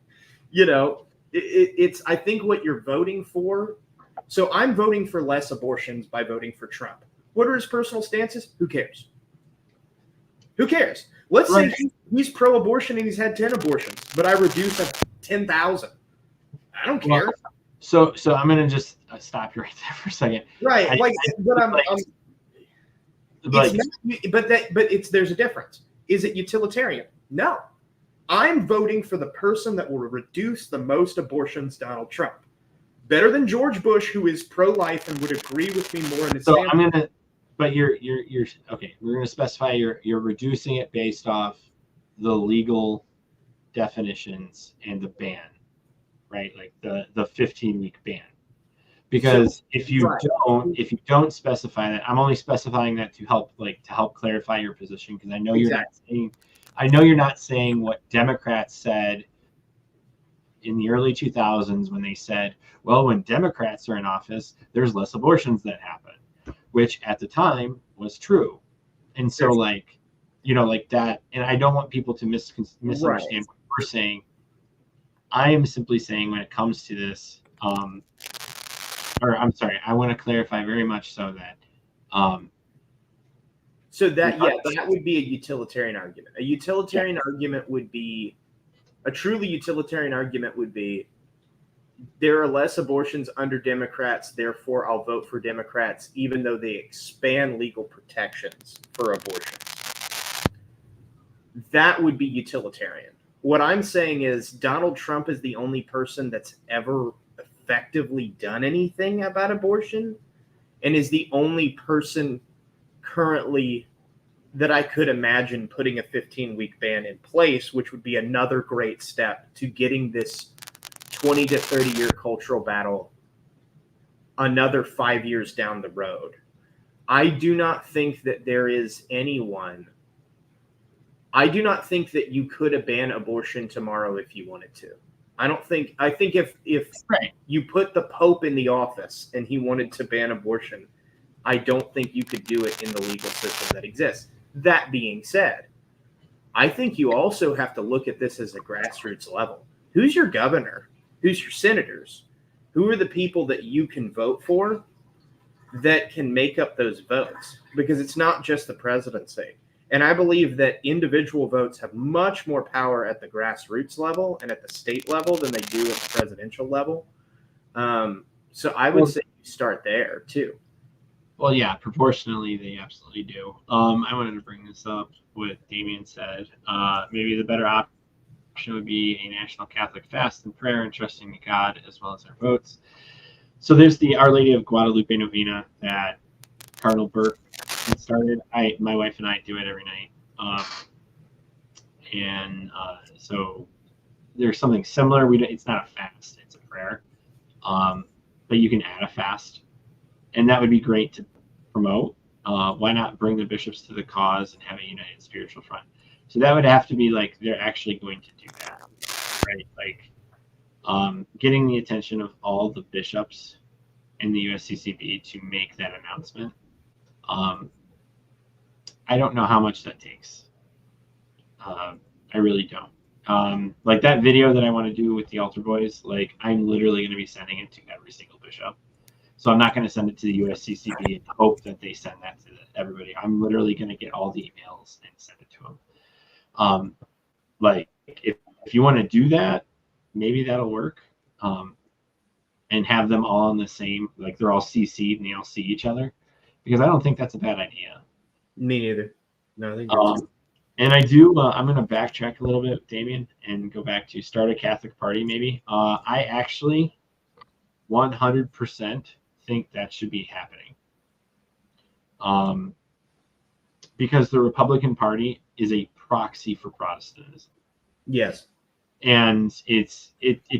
you know, it's, I think what you're voting for. So I'm voting for less abortions by voting for Trump. What are his personal stances? Who cares? Who cares? Let's say he's pro-abortion and he's had 10 abortions, but I reduce that 10,000. I don't care. Well, so I'm gonna just stop you right there for a second. Right, there's a difference. Is it utilitarian? No. I'm voting for the person that will reduce the most abortions, Donald Trump. Better than George Bush, who is pro-life and would agree with me more in his family. I'm gonna. But you're okay. We're going to specify you're reducing it based off the legal definitions and the ban, right? Like the 15-week ban. Because if you don't specify that, I'm only specifying that to help clarify your position, because I know you're not saying what Democrats said in the early 2000s when they said, well, when Democrats are in office, there's less abortions that happen, which at the time was true. And so like that, and I don't want people to misunderstand what we're saying. I am simply saying when it comes to this, I want to clarify very much so that that would be a utilitarian argument. A utilitarian argument would be a truly utilitarian argument would be there are less abortions under Democrats, therefore I'll vote for Democrats, even though they expand legal protections for abortions. That would be utilitarian. What I'm saying is Donald Trump is the only person that's ever effectively done anything about abortion, and is the only person currently that I could imagine putting a 15-week ban in place, which would be another great step to getting this 20 to 30-year cultural battle another 5 years down the road. I do not think that there is anyone. I do not think that you could ban abortion tomorrow if you wanted to. I think if you put the Pope in the office and he wanted to ban abortion, I don't think you could do it in the legal system that exists. That being said, I think you also have to look at this as a grassroots level. Who's your governor? Who's your senators? Who are the people that you can vote for that can make up those votes? Because it's not just the presidency. And I believe that individual votes have much more power at the grassroots level and at the state level than they do at the presidential level. So I would say you start there too. Well, yeah, proportionally they absolutely do. I wanted to bring this up, what Damien said. Maybe the better option would be a national Catholic fast and prayer and trusting in God as well as our votes. So there's the Our Lady of Guadalupe novena that Cardinal Burke started. My wife and I do it every night. So there's something similar. It's not a fast, it's a prayer. But you can add a fast. And that would be great to promote. Why not bring the bishops to the cause and have a united spiritual front? So that would have to be like they're actually going to do that, right? Like getting the attention of all the bishops in the USCCB to make that announcement. I don't know how much that takes. I really don't. Like that video that I want to do with the altar boys, like I'm literally going to be sending it to every single bishop. So I'm not going to send it to the USCCB and hope that they send that to everybody. I'm literally going to get all the emails and send it to them. Like if you want to do that, maybe that'll work. And have them all on the same, like they're all CC'd and they all see each other, because I don't think that's a bad idea. Me neither. No, I think and I do. I'm going to backtrack a little bit, Damien, and go back to start a Catholic party. Maybe I actually 100% think that should be happening. Because the Republican Party is a proxy for Protestantism. Yes. And it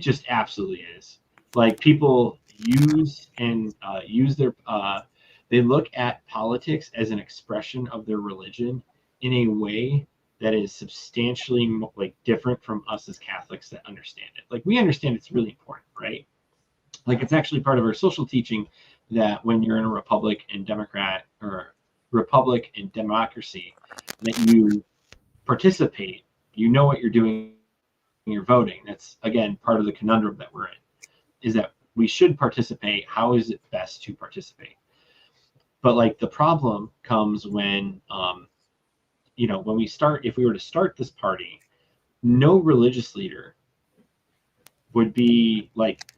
just absolutely is. Like people use their they look at politics as an expression of their religion in a way that is substantially like different from us as Catholics that understand it. Like we understand it's really important, right? Like it's actually part of our social teaching that when you're in a republic and Democrat or republic and democracy, that you participate, you know what you're doing when you're voting. That's again part of the conundrum that we're in, is that we should participate. How is it best to participate? But like the problem comes when if we were to start this party, no religious leader would be like,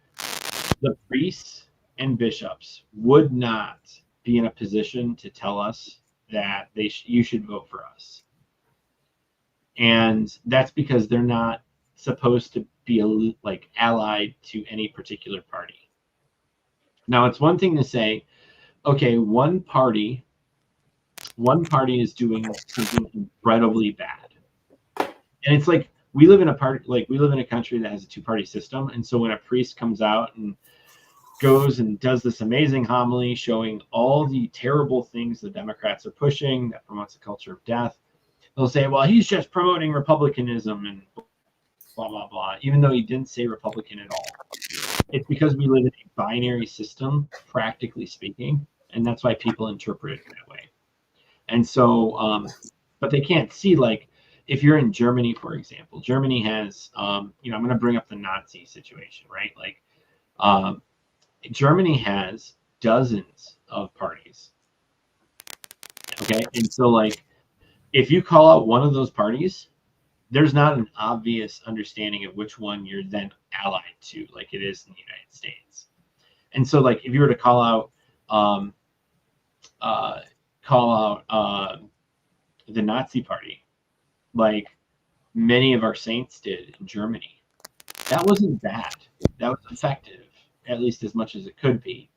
the priests and bishops would not be in a position to tell us that you should vote for us. And that's because they're not supposed to be like allied to any particular party. Now it's one thing to say, okay, one party is doing something incredibly bad. And it's like we live in a country that has a two-party system, and so when a priest comes out and goes and does this amazing homily showing all the terrible things the Democrats are pushing that promotes a culture of death. They'll say, well, he's just promoting republicanism and blah, blah, blah, even though he didn't say Republican at all. It's because we live in a binary system, practically speaking, and that's why people interpret it that way. And so, but they can't see, like, if you're in Germany, for example, Germany has, I'm going to bring up the Nazi situation, right? Like, Germany has dozens of parties. Okay. And so, like, if you call out one of those parties, there's not an obvious understanding of which one you're then allied to, like it is in the United States. And so, like, if you were to call out the Nazi Party, like many of our saints did in Germany, that wasn't bad. That was effective, at least as much as it could be.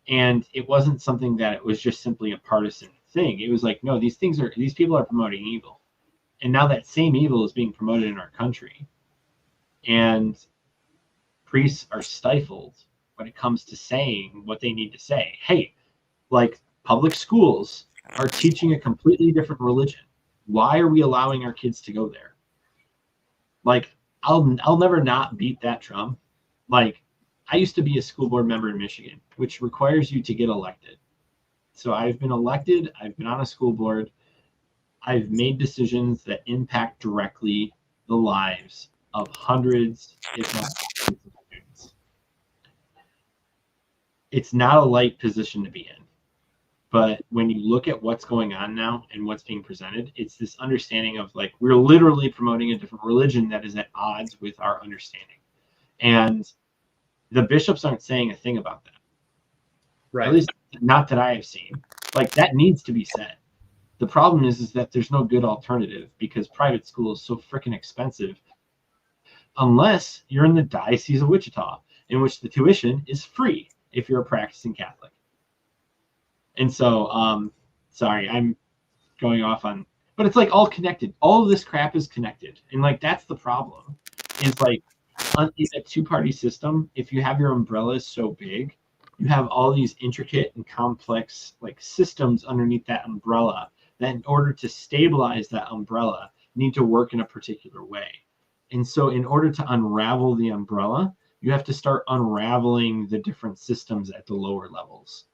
And it wasn't something that it was just simply a partisan thing. It was like, no, these people are promoting evil. And now that same evil is being promoted in our country. And priests are stifled when it comes to saying what they need to say. Hey, like, public schools are teaching a completely different religion. Why are we allowing our kids to go there? Like, I'll never not beat that drum. Like, I used to be a school board member in Michigan, which requires you to get elected. So I've been elected. I've been on a school board. I've made decisions that impact directly the lives of hundreds, if not thousands of students. It's not a light position to be in. But when you look at what's going on now and what's being presented, it's this understanding of, like, we're literally promoting a different religion that is at odds with our understanding. And the bishops aren't saying a thing about that. Right. At least not that I have seen. Like, that needs to be said. The problem is that there's no good alternative because private school is so freaking expensive unless you're in the Diocese of Wichita, in which the tuition is free if you're a practicing Catholic. And so, sorry, I'm going off on, but it's like all connected. All of this crap is connected. And, like, that's the problem. Is like, in a two-party system, if you have your umbrellas so big, you have all these intricate and complex, like, systems underneath that umbrella that in order to stabilize that umbrella need to work in a particular way. And so in order to unravel the umbrella, you have to start unraveling the different systems at the lower levels.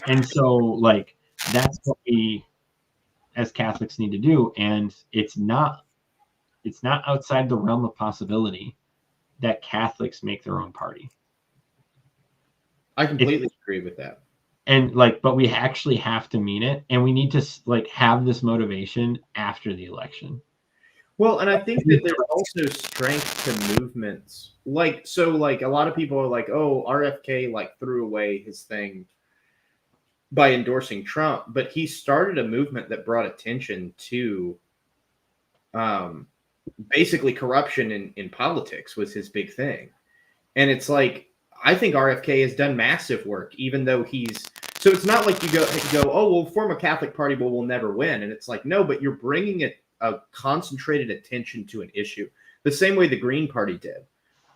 And so, like, that's what we as Catholics need to do. And it's not outside the realm of possibility that Catholics make their own party. I completely agree with that. And, like, but we actually have to mean it, and we need to, like, have this motivation after the election. Well, and I think that there's also strength to movements. Like, so, like, a lot of people are like, oh, RFK, like, threw away his thing by endorsing Trump, but he started a movement that brought attention to basically corruption in politics was his big thing. And it's like, I think RFK has done massive work, even though so it's not like you go, oh, we'll form a Catholic party, but we'll never win. And it's like, no, but you're bringing a concentrated attention to an issue, the same way the Green Party did.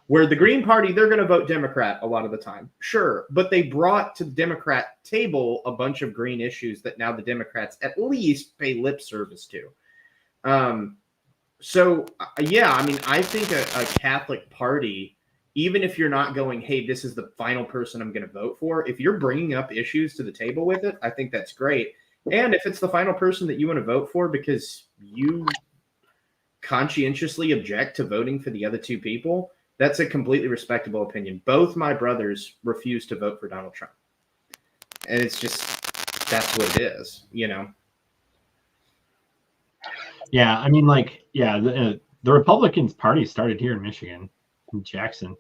Where the Green Party, they're going to vote Democrat a lot of the time. Sure. But they brought to the Democrat table a bunch of green issues that now the Democrats at least pay lip service to. So, yeah, I mean, I think a Catholic party, even if you're not going, hey, this is the final person I'm going to vote for, if you're bringing up issues to the table with it, I think that's great. And if it's the final person that you want to vote for because you conscientiously object to voting for the other two people, that's a completely respectable opinion. Both my brothers refused to vote for Donald Trump. And it's just, that's what it is, you know? Yeah, I mean, like, yeah, the Republicans party started here in Michigan, in Jackson.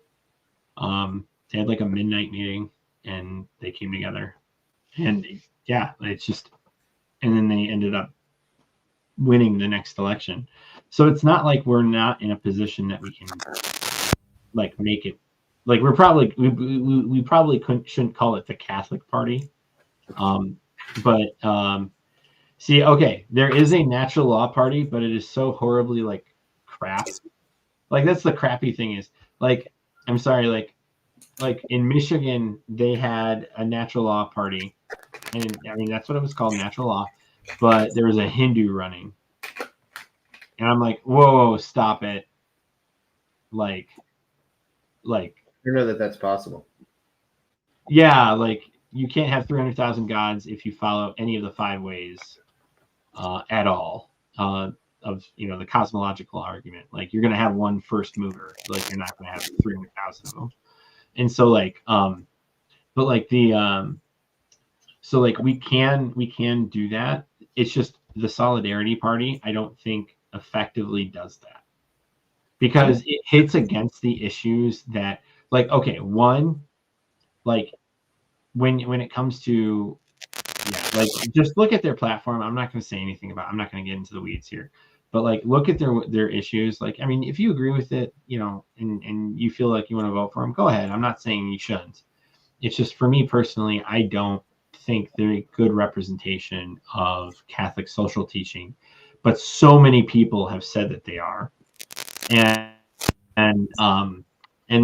They had like a midnight meeting and they came together. And yeah, it's just, and then they ended up winning the next election. So it's not like we're not in a position that we can, like, make it, like, we're probably we probably shouldn't call it the Catholic Party, but see, okay, there is a natural law party, but it is so horribly, like, crap. Like, that's the crappy thing is, like, I'm sorry, like, like in Michigan, they had a natural law party, and I mean that's what it was called, natural law. But there was a Hindu running, and I'm like, whoa, stop it! Like, You know that's possible. yeah, like you can't have 300,000 gods if you follow any of the 5 ways at all. Of the cosmological argument, like you're gonna have one first mover, like you're not gonna have 300,000 of them, and so like but like so like we can do that. It's just the Solidarity Party, I don't think effectively does that because it hits against the issues that, like, okay, one, like when it comes to, yeah, like just look at their platform. I'm not going to say anything about, I'm not going to get into the weeds here, but like look at their issues. Like, I mean, if you agree with it, and you feel like you want to vote for them, go ahead. I'm not saying you shouldn't. It's just, for me personally, I don't think they're a good representation of Catholic social teaching, but so many people have said that they are, and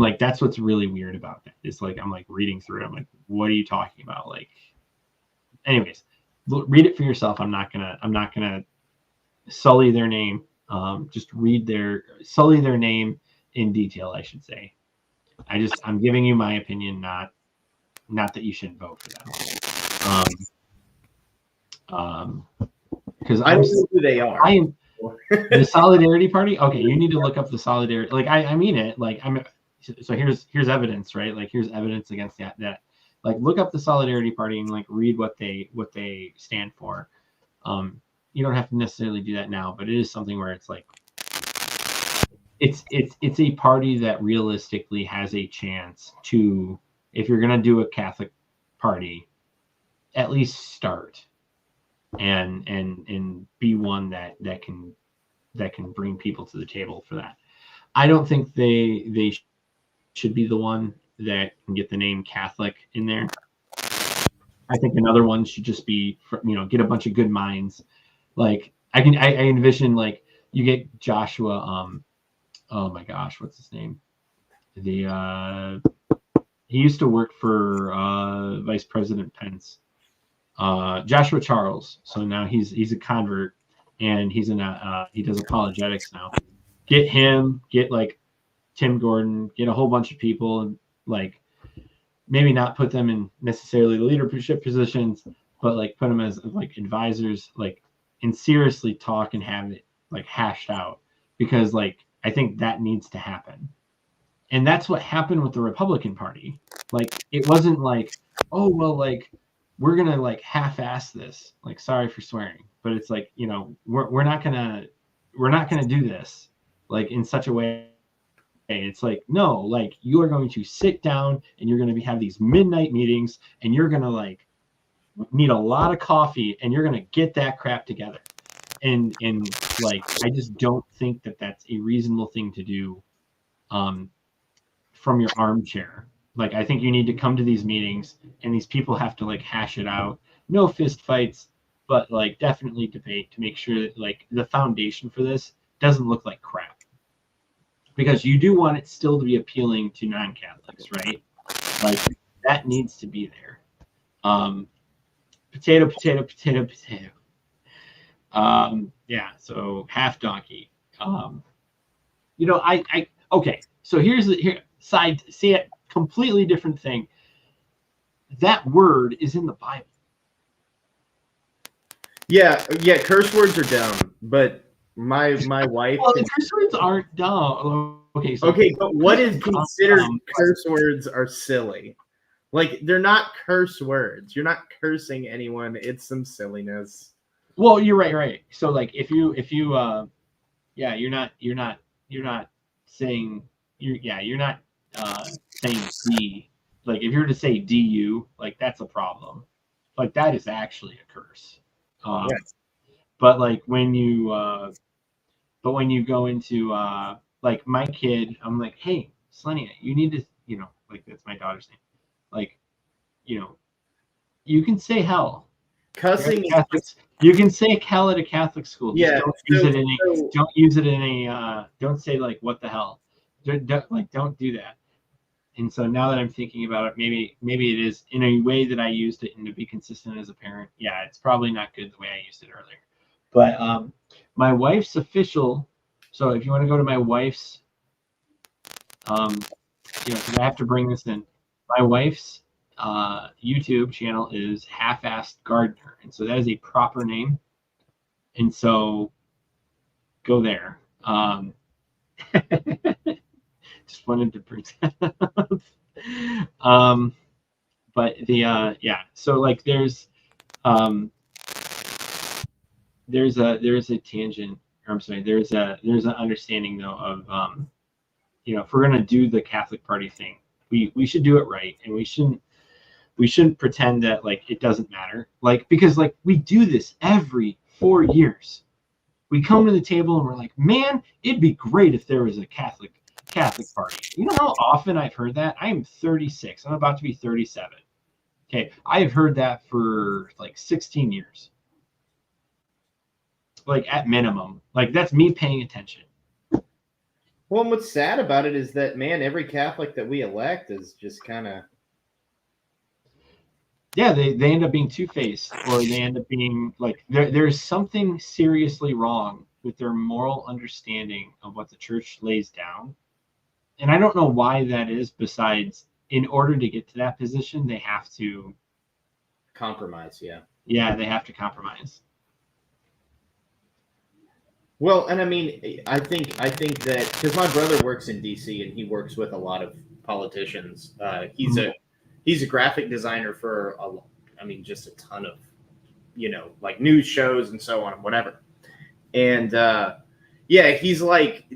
like that's what's really weird about that. It's like I'm like reading through it, I'm like, what are you talking about? Like, anyways, read it for yourself. I'm not gonna sully their name. Just sully their name in detail, I should say. I'm giving you my opinion, not that you shouldn't vote for them. Because I don't know who they are. I am the Solidarity Party. Okay, you need to look up the Solidarity. Like, I mean it. Like, so here's evidence, right? Like, here's evidence against that. Like, look up the Solidarity Party and like read what they stand for. You don't have to necessarily do that now, but it is something where it's like it's a party that realistically has a chance to, if you're gonna do a Catholic party, at least start and be one that can bring people to the table for that. I don't think they should be the one that can get the name Catholic in there. I think another one should just be, get a bunch of good minds. Like I envision, like, you get Joshua, oh my gosh, what's his name? He used to work for Vice President Pence. Joshua Charles. So now he's a convert, and he does apologetics now. Get him, get like Tim Gordon, get a whole bunch of people, and like maybe not put them in necessarily leadership positions, but like put them as like advisors, like, and seriously talk and have it like hashed out, because like I think that needs to happen. And that's what happened with the Republican Party. Like, it wasn't like, oh, well, like, we're going to like half-ass this. Like, sorry for swearing, but it's like, we're not going to do this like in such a way. It's like, no, like, you are going to sit down and you're going to have these midnight meetings, and you're going to like need a lot of coffee, and you're going to get that crap together. And like, I just don't think that that's a reasonable thing to do from your armchair. Like, I think you need to come to these meetings, and these people have to like hash it out. No fist fights, but like definitely debate to make sure that like the foundation for this doesn't look like crap. Because you do want it still to be appealing to non-Catholics, right? Like, that needs to be there. Potato. Yeah, so half donkey. Okay. So here's see it, completely different thing. That word is in the Bible. Yeah, curse words are dumb, but my wife. Well, the curse words aren't dumb. Okay, but what is considered curse words are silly. Like, they're not curse words. You're not cursing anyone. It's some silliness. Well, you're right. So like, if you you're not saying you're not saying D. Like, if you're to say DU, like, that's a problem. Like, that is actually a curse. Yes. But like when you go into like my kid, I'm like, hey, Selenia, you need to, like, that's my daughter's name. Like, you can say hell. Cussing. You can say hell at a Catholic school. Yeah. Don't use it in a. Don't say like, what the hell. Don't do that. And so now that I'm thinking about it, maybe it is in a way that I used it and to be consistent as a parent. Yeah, it's probably not good the way I used it earlier. But my wife's official. So if you want to go to my wife's, because I have to bring this in. My wife's YouTube channel is Half-Assed Gardener, and so that is a proper name. And so go there. Just wanted to bring that up. But the so like there's a tangent, or I'm sorry, there's an understanding though of if we're gonna do the Catholic Party thing, we should do it right, and we shouldn't pretend that like it doesn't matter, like, because like we do this every 4 years. We come to the table and we're like, man, it'd be great if there was a Catholic Party. You know how often I've heard that? I am 36. I'm about to be 37. Okay, I've heard that for like 16 years. Like at minimum. Like that's me paying attention. Well, and what's sad about it is that, man, every Catholic that we elect is just kind of... Yeah, they end up being two-faced, or they end up being like there's something seriously wrong with their moral understanding of what the church lays down. And I don't know why that is, besides in order to get to that position, they have to compromise. Yeah, they have to compromise. Well, and I mean, I think that because my brother works in DC and he works with a lot of politicians. He's a graphic designer for just a ton of, like news shows and so on and whatever. And he's like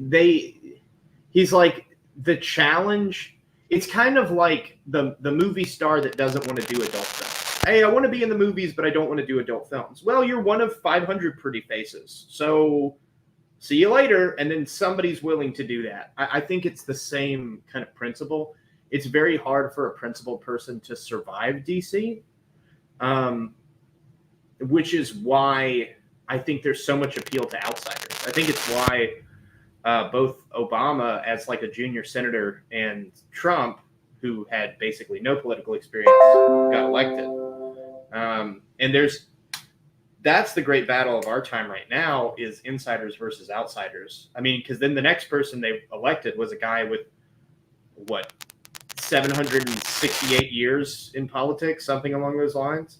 the challenge. It's kind of like the movie star that doesn't want to do adult films. Hey, I want to be in the movies, but I don't want to do adult films. Well, you're one of 500 pretty faces. So see you later. And then somebody's willing to do that. I think it's the same kind of principle. It's very hard for a principled person to survive DC, which is why I think there's so much appeal to outsiders. I think it's why both Obama as like a junior senator and Trump, who had basically no political experience, got elected. And that's the great battle of our time right now, is insiders versus outsiders. I mean, because then the next person they elected was a guy with 768 years in politics, something along those lines.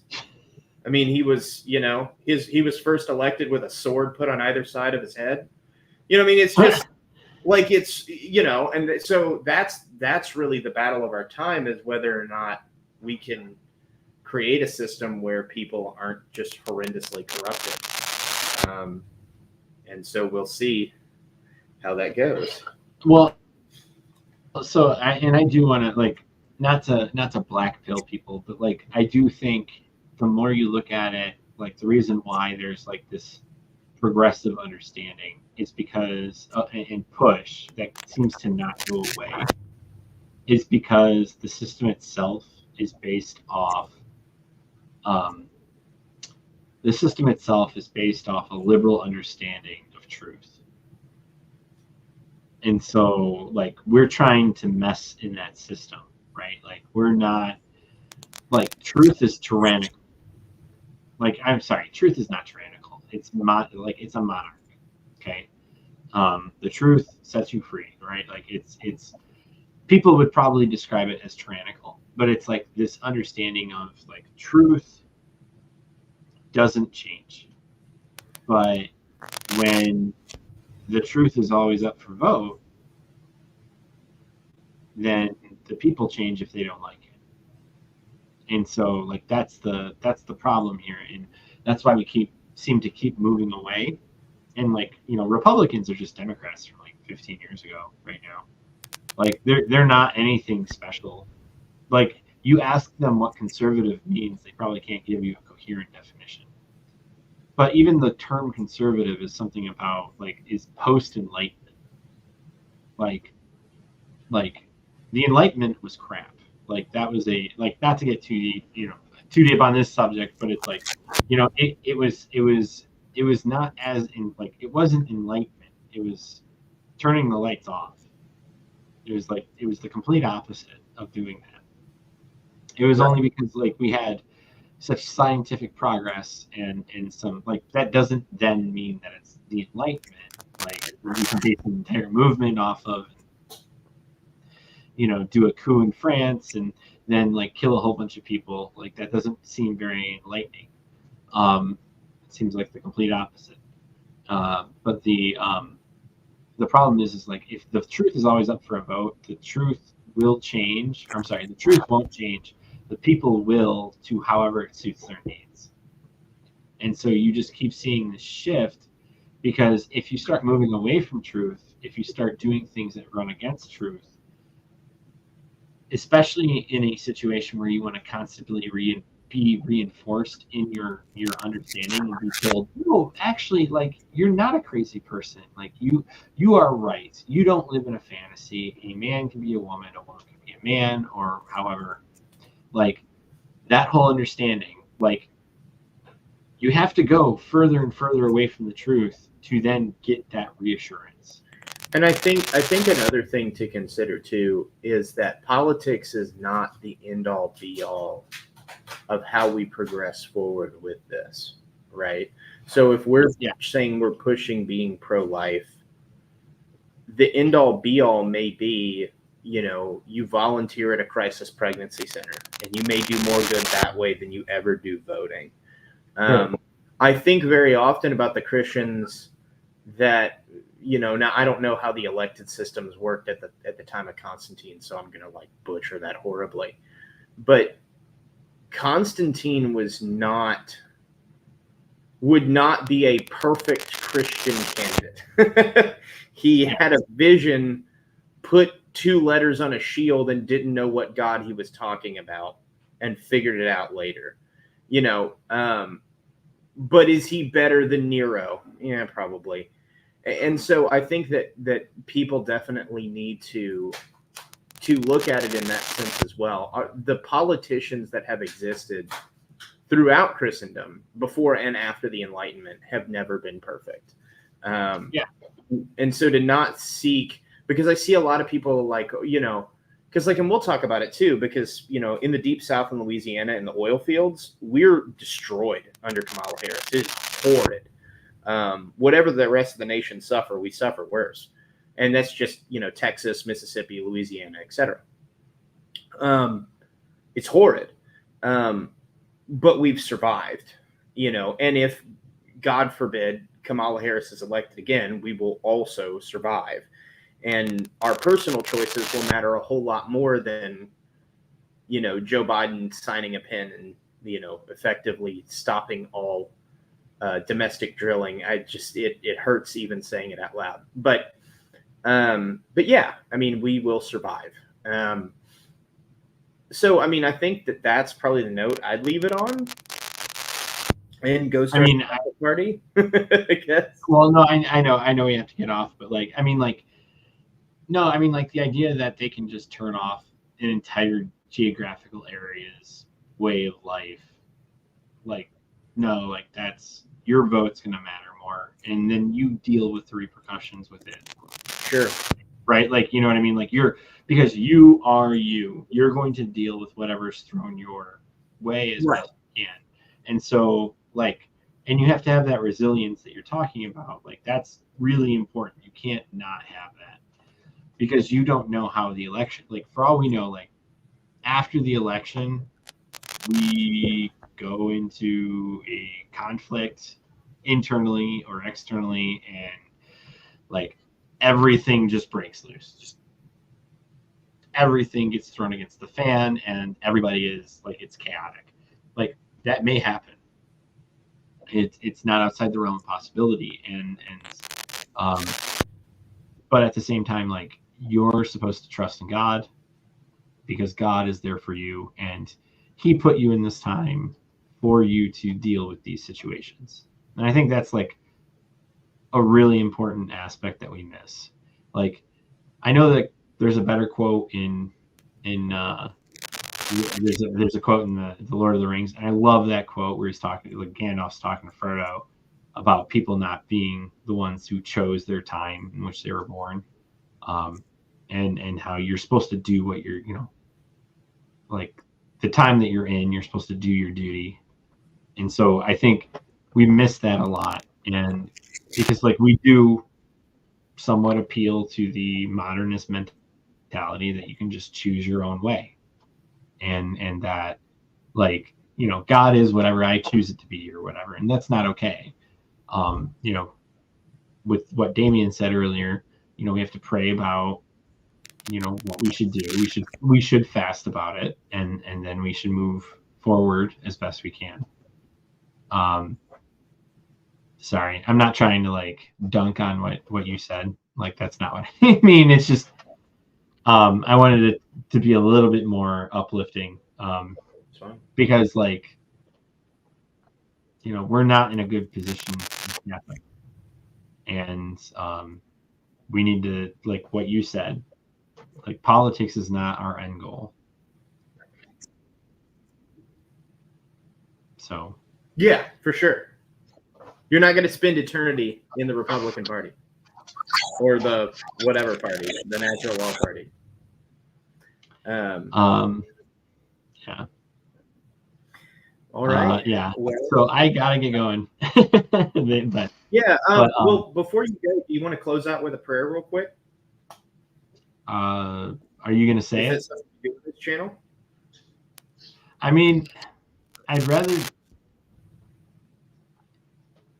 I mean, he was, he was first elected with a sword put on either side of his head. I mean, it's just like, it's, and so that's really the battle of our time, is whether or not we can create a system where people aren't just horrendously corrupted. And so we'll see how that goes. Well, so I do want to, like, not to black pill people, but like I do think the more you look at it, like the reason why there's like this progressive understanding is because and push that seems to not go away is because the system itself is based off a liberal understanding of truth. And so, like, we're trying to mess in that system, right? Like, we're not, like, truth is tyrannical. Like, I'm sorry, truth is not tyrannical. It's it's a monarch, okay? The truth sets you free, right? Like, it's people would probably describe it as tyrannical, but it's like this understanding of, like, truth doesn't change. But when the truth is always up for vote, then the people change if they don't like it. And so, like, that's the problem here, and that's why we seem to keep moving away. And, like, Republicans are just Democrats from like 15 years ago right now. Like, they're not anything special. Like, you ask them what conservative means, they probably can't give you a coherent definition. But even the term conservative is something about, like, is post-Enlightenment. Like the Enlightenment was crap. Like, that was not to get too deep on this subject, but it's like, it was not as in, like, it wasn't enlightenment. It was turning the lights off. It was the complete opposite of doing that. It was only because like we had such scientific progress and some like that doesn't then mean that it's the Enlightenment. Like we can base an entire movement off of, do a coup in France and then like kill a whole bunch of people. Like that doesn't seem very enlightening. It seems like the complete opposite. But the problem is like if the truth is always up for a vote, the truth will change. I'm sorry, the truth won't change. The people will to however it suits their needs. And so you just keep seeing this shift, because if you start moving away from truth, if you start doing things that run against truth, especially in a situation where you want to constantly be reinforced in your understanding and be told, no, actually, like you're not a crazy person. Like you are right. You don't live in a fantasy. A man can be a woman can be a man, or however. Like that whole understanding, like you have to go further and further away from the truth to then get that reassurance. And I think another thing to consider too is that politics is not the end all be all of how we progress forward with this, right? So if we're saying we're pushing being pro-life, the end all be all may be, you volunteer at a crisis pregnancy center and you may do more good that way than you ever do voting. I think very often about the Christians that, now I don't know how the elected systems worked at the time of Constantine, so I'm going to like butcher that horribly. But Constantine would not be a perfect Christian candidate. He had a vision, put 2 letters on a shield, and didn't know what God he was talking about, and figured it out later. But is he better than Nero? Yeah, probably. And so I think that people definitely need to look at it in that sense as well. The politicians that have existed throughout Christendom, before and after the Enlightenment, have never been perfect. And so to not seek, because I see a lot of people like, because like, and we'll talk about it too, because, in the deep South in Louisiana, in the oil fields, we're destroyed under Kamala Harris. It's horrid. Whatever the rest of the nation suffer, we suffer worse. And that's just, Texas, Mississippi, Louisiana, etc. It's horrid. But we've survived, and if, God forbid, Kamala Harris is elected again, we will also survive. And our personal choices will matter a whole lot more than, Joe Biden signing a pen and, effectively stopping all domestic drilling. It hurts even saying it out loud. But yeah, I mean, we will survive. So, I mean, I think that's probably the note I'd leave it on. And go start the party, I guess. Well, no, I know we have to get off, but like, the idea that they can just turn off an entire geographical area's way of life, like, no, like that's, your vote's going to matter more. And then you deal with the repercussions with it. Sure. Right? Like, you know what I mean? Like because you are you're going to deal with whatever's thrown your way as best you can. And so, like, and you have to have that resilience that you're talking about. Like, that's really important. You can't not have that, because you don't know how the election, like, for all we know, like, after the election, we go into a conflict internally or externally, and like everything just breaks loose. Just everything gets thrown against the fan, and everybody is like, it's chaotic. Like, that may happen. It's not outside the realm of possibility, but at the same time, like, you're supposed to trust in God, because God is there for you, and He put you in this time for you to deal with these situations. And I think that's like a really important aspect that we miss. Like, I know that there's a better quote in there's a quote in the Lord of the Rings, and I love that quote where he's talking, like, Gandalf's talking to Frodo about people not being the ones who chose their time in which they were born, and how you're supposed to do what you're, like the time that you're in, you're supposed to do your duty. And so I think we miss that a lot. And because like we do somewhat appeal to the modernist mentality that you can just choose your own way. And that like, you know, God is whatever I choose it to be or whatever. And that's not okay. You know, with what Damien said earlier, you know, we have to pray about, you know, what we should do. We should fast about it, and then we should move forward as best we can. Sorry, I'm not trying to like dunk on what you said. Like that's not what I mean. It's just I wanted it to be a little bit more uplifting. Because like, you know, we're not in a good position as Catholic. And we need to, like what you said, like politics is not our end goal. So yeah, for sure. You're not going to spend eternity in the Republican Party or the whatever party, the Natural Law Party. Yeah. All right. Yeah. Well, so I gotta get going. but well, before you go, do you want to close out with a prayer real quick? Are you gonna say it? Something to do with this channel? I mean, I'd rather.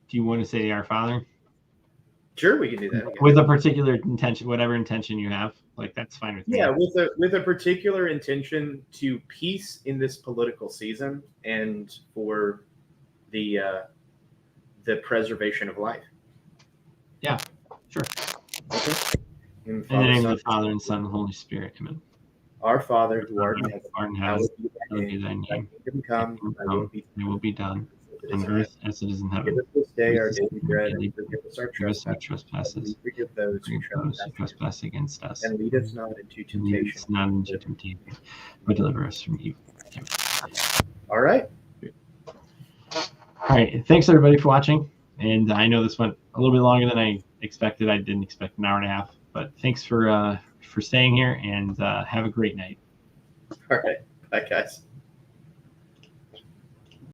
Do you want to say Our Father? Sure, we can do that. With a particular intention, whatever intention you have, like that's fine with me. Yeah, with a particular intention to peace in this political season and for the preservation of life. Yeah, sure. Okay. In the name of the Father and Son and Holy Spirit, amen. Our Father who art in heaven, hallowed be thy name. Thy kingdom come, thy will be done. On earth as it is in heaven. Give us this day our daily bread, and forgive us our trespasses. We forgive those who trespass against us. And lead us not into temptation. But deliver us from evil. All right. All right. Thanks everybody for watching. And I know this went a little bit longer than I expected. I didn't expect an hour and a half. But thanks for staying here, and have a great night. All right. Bye, guys.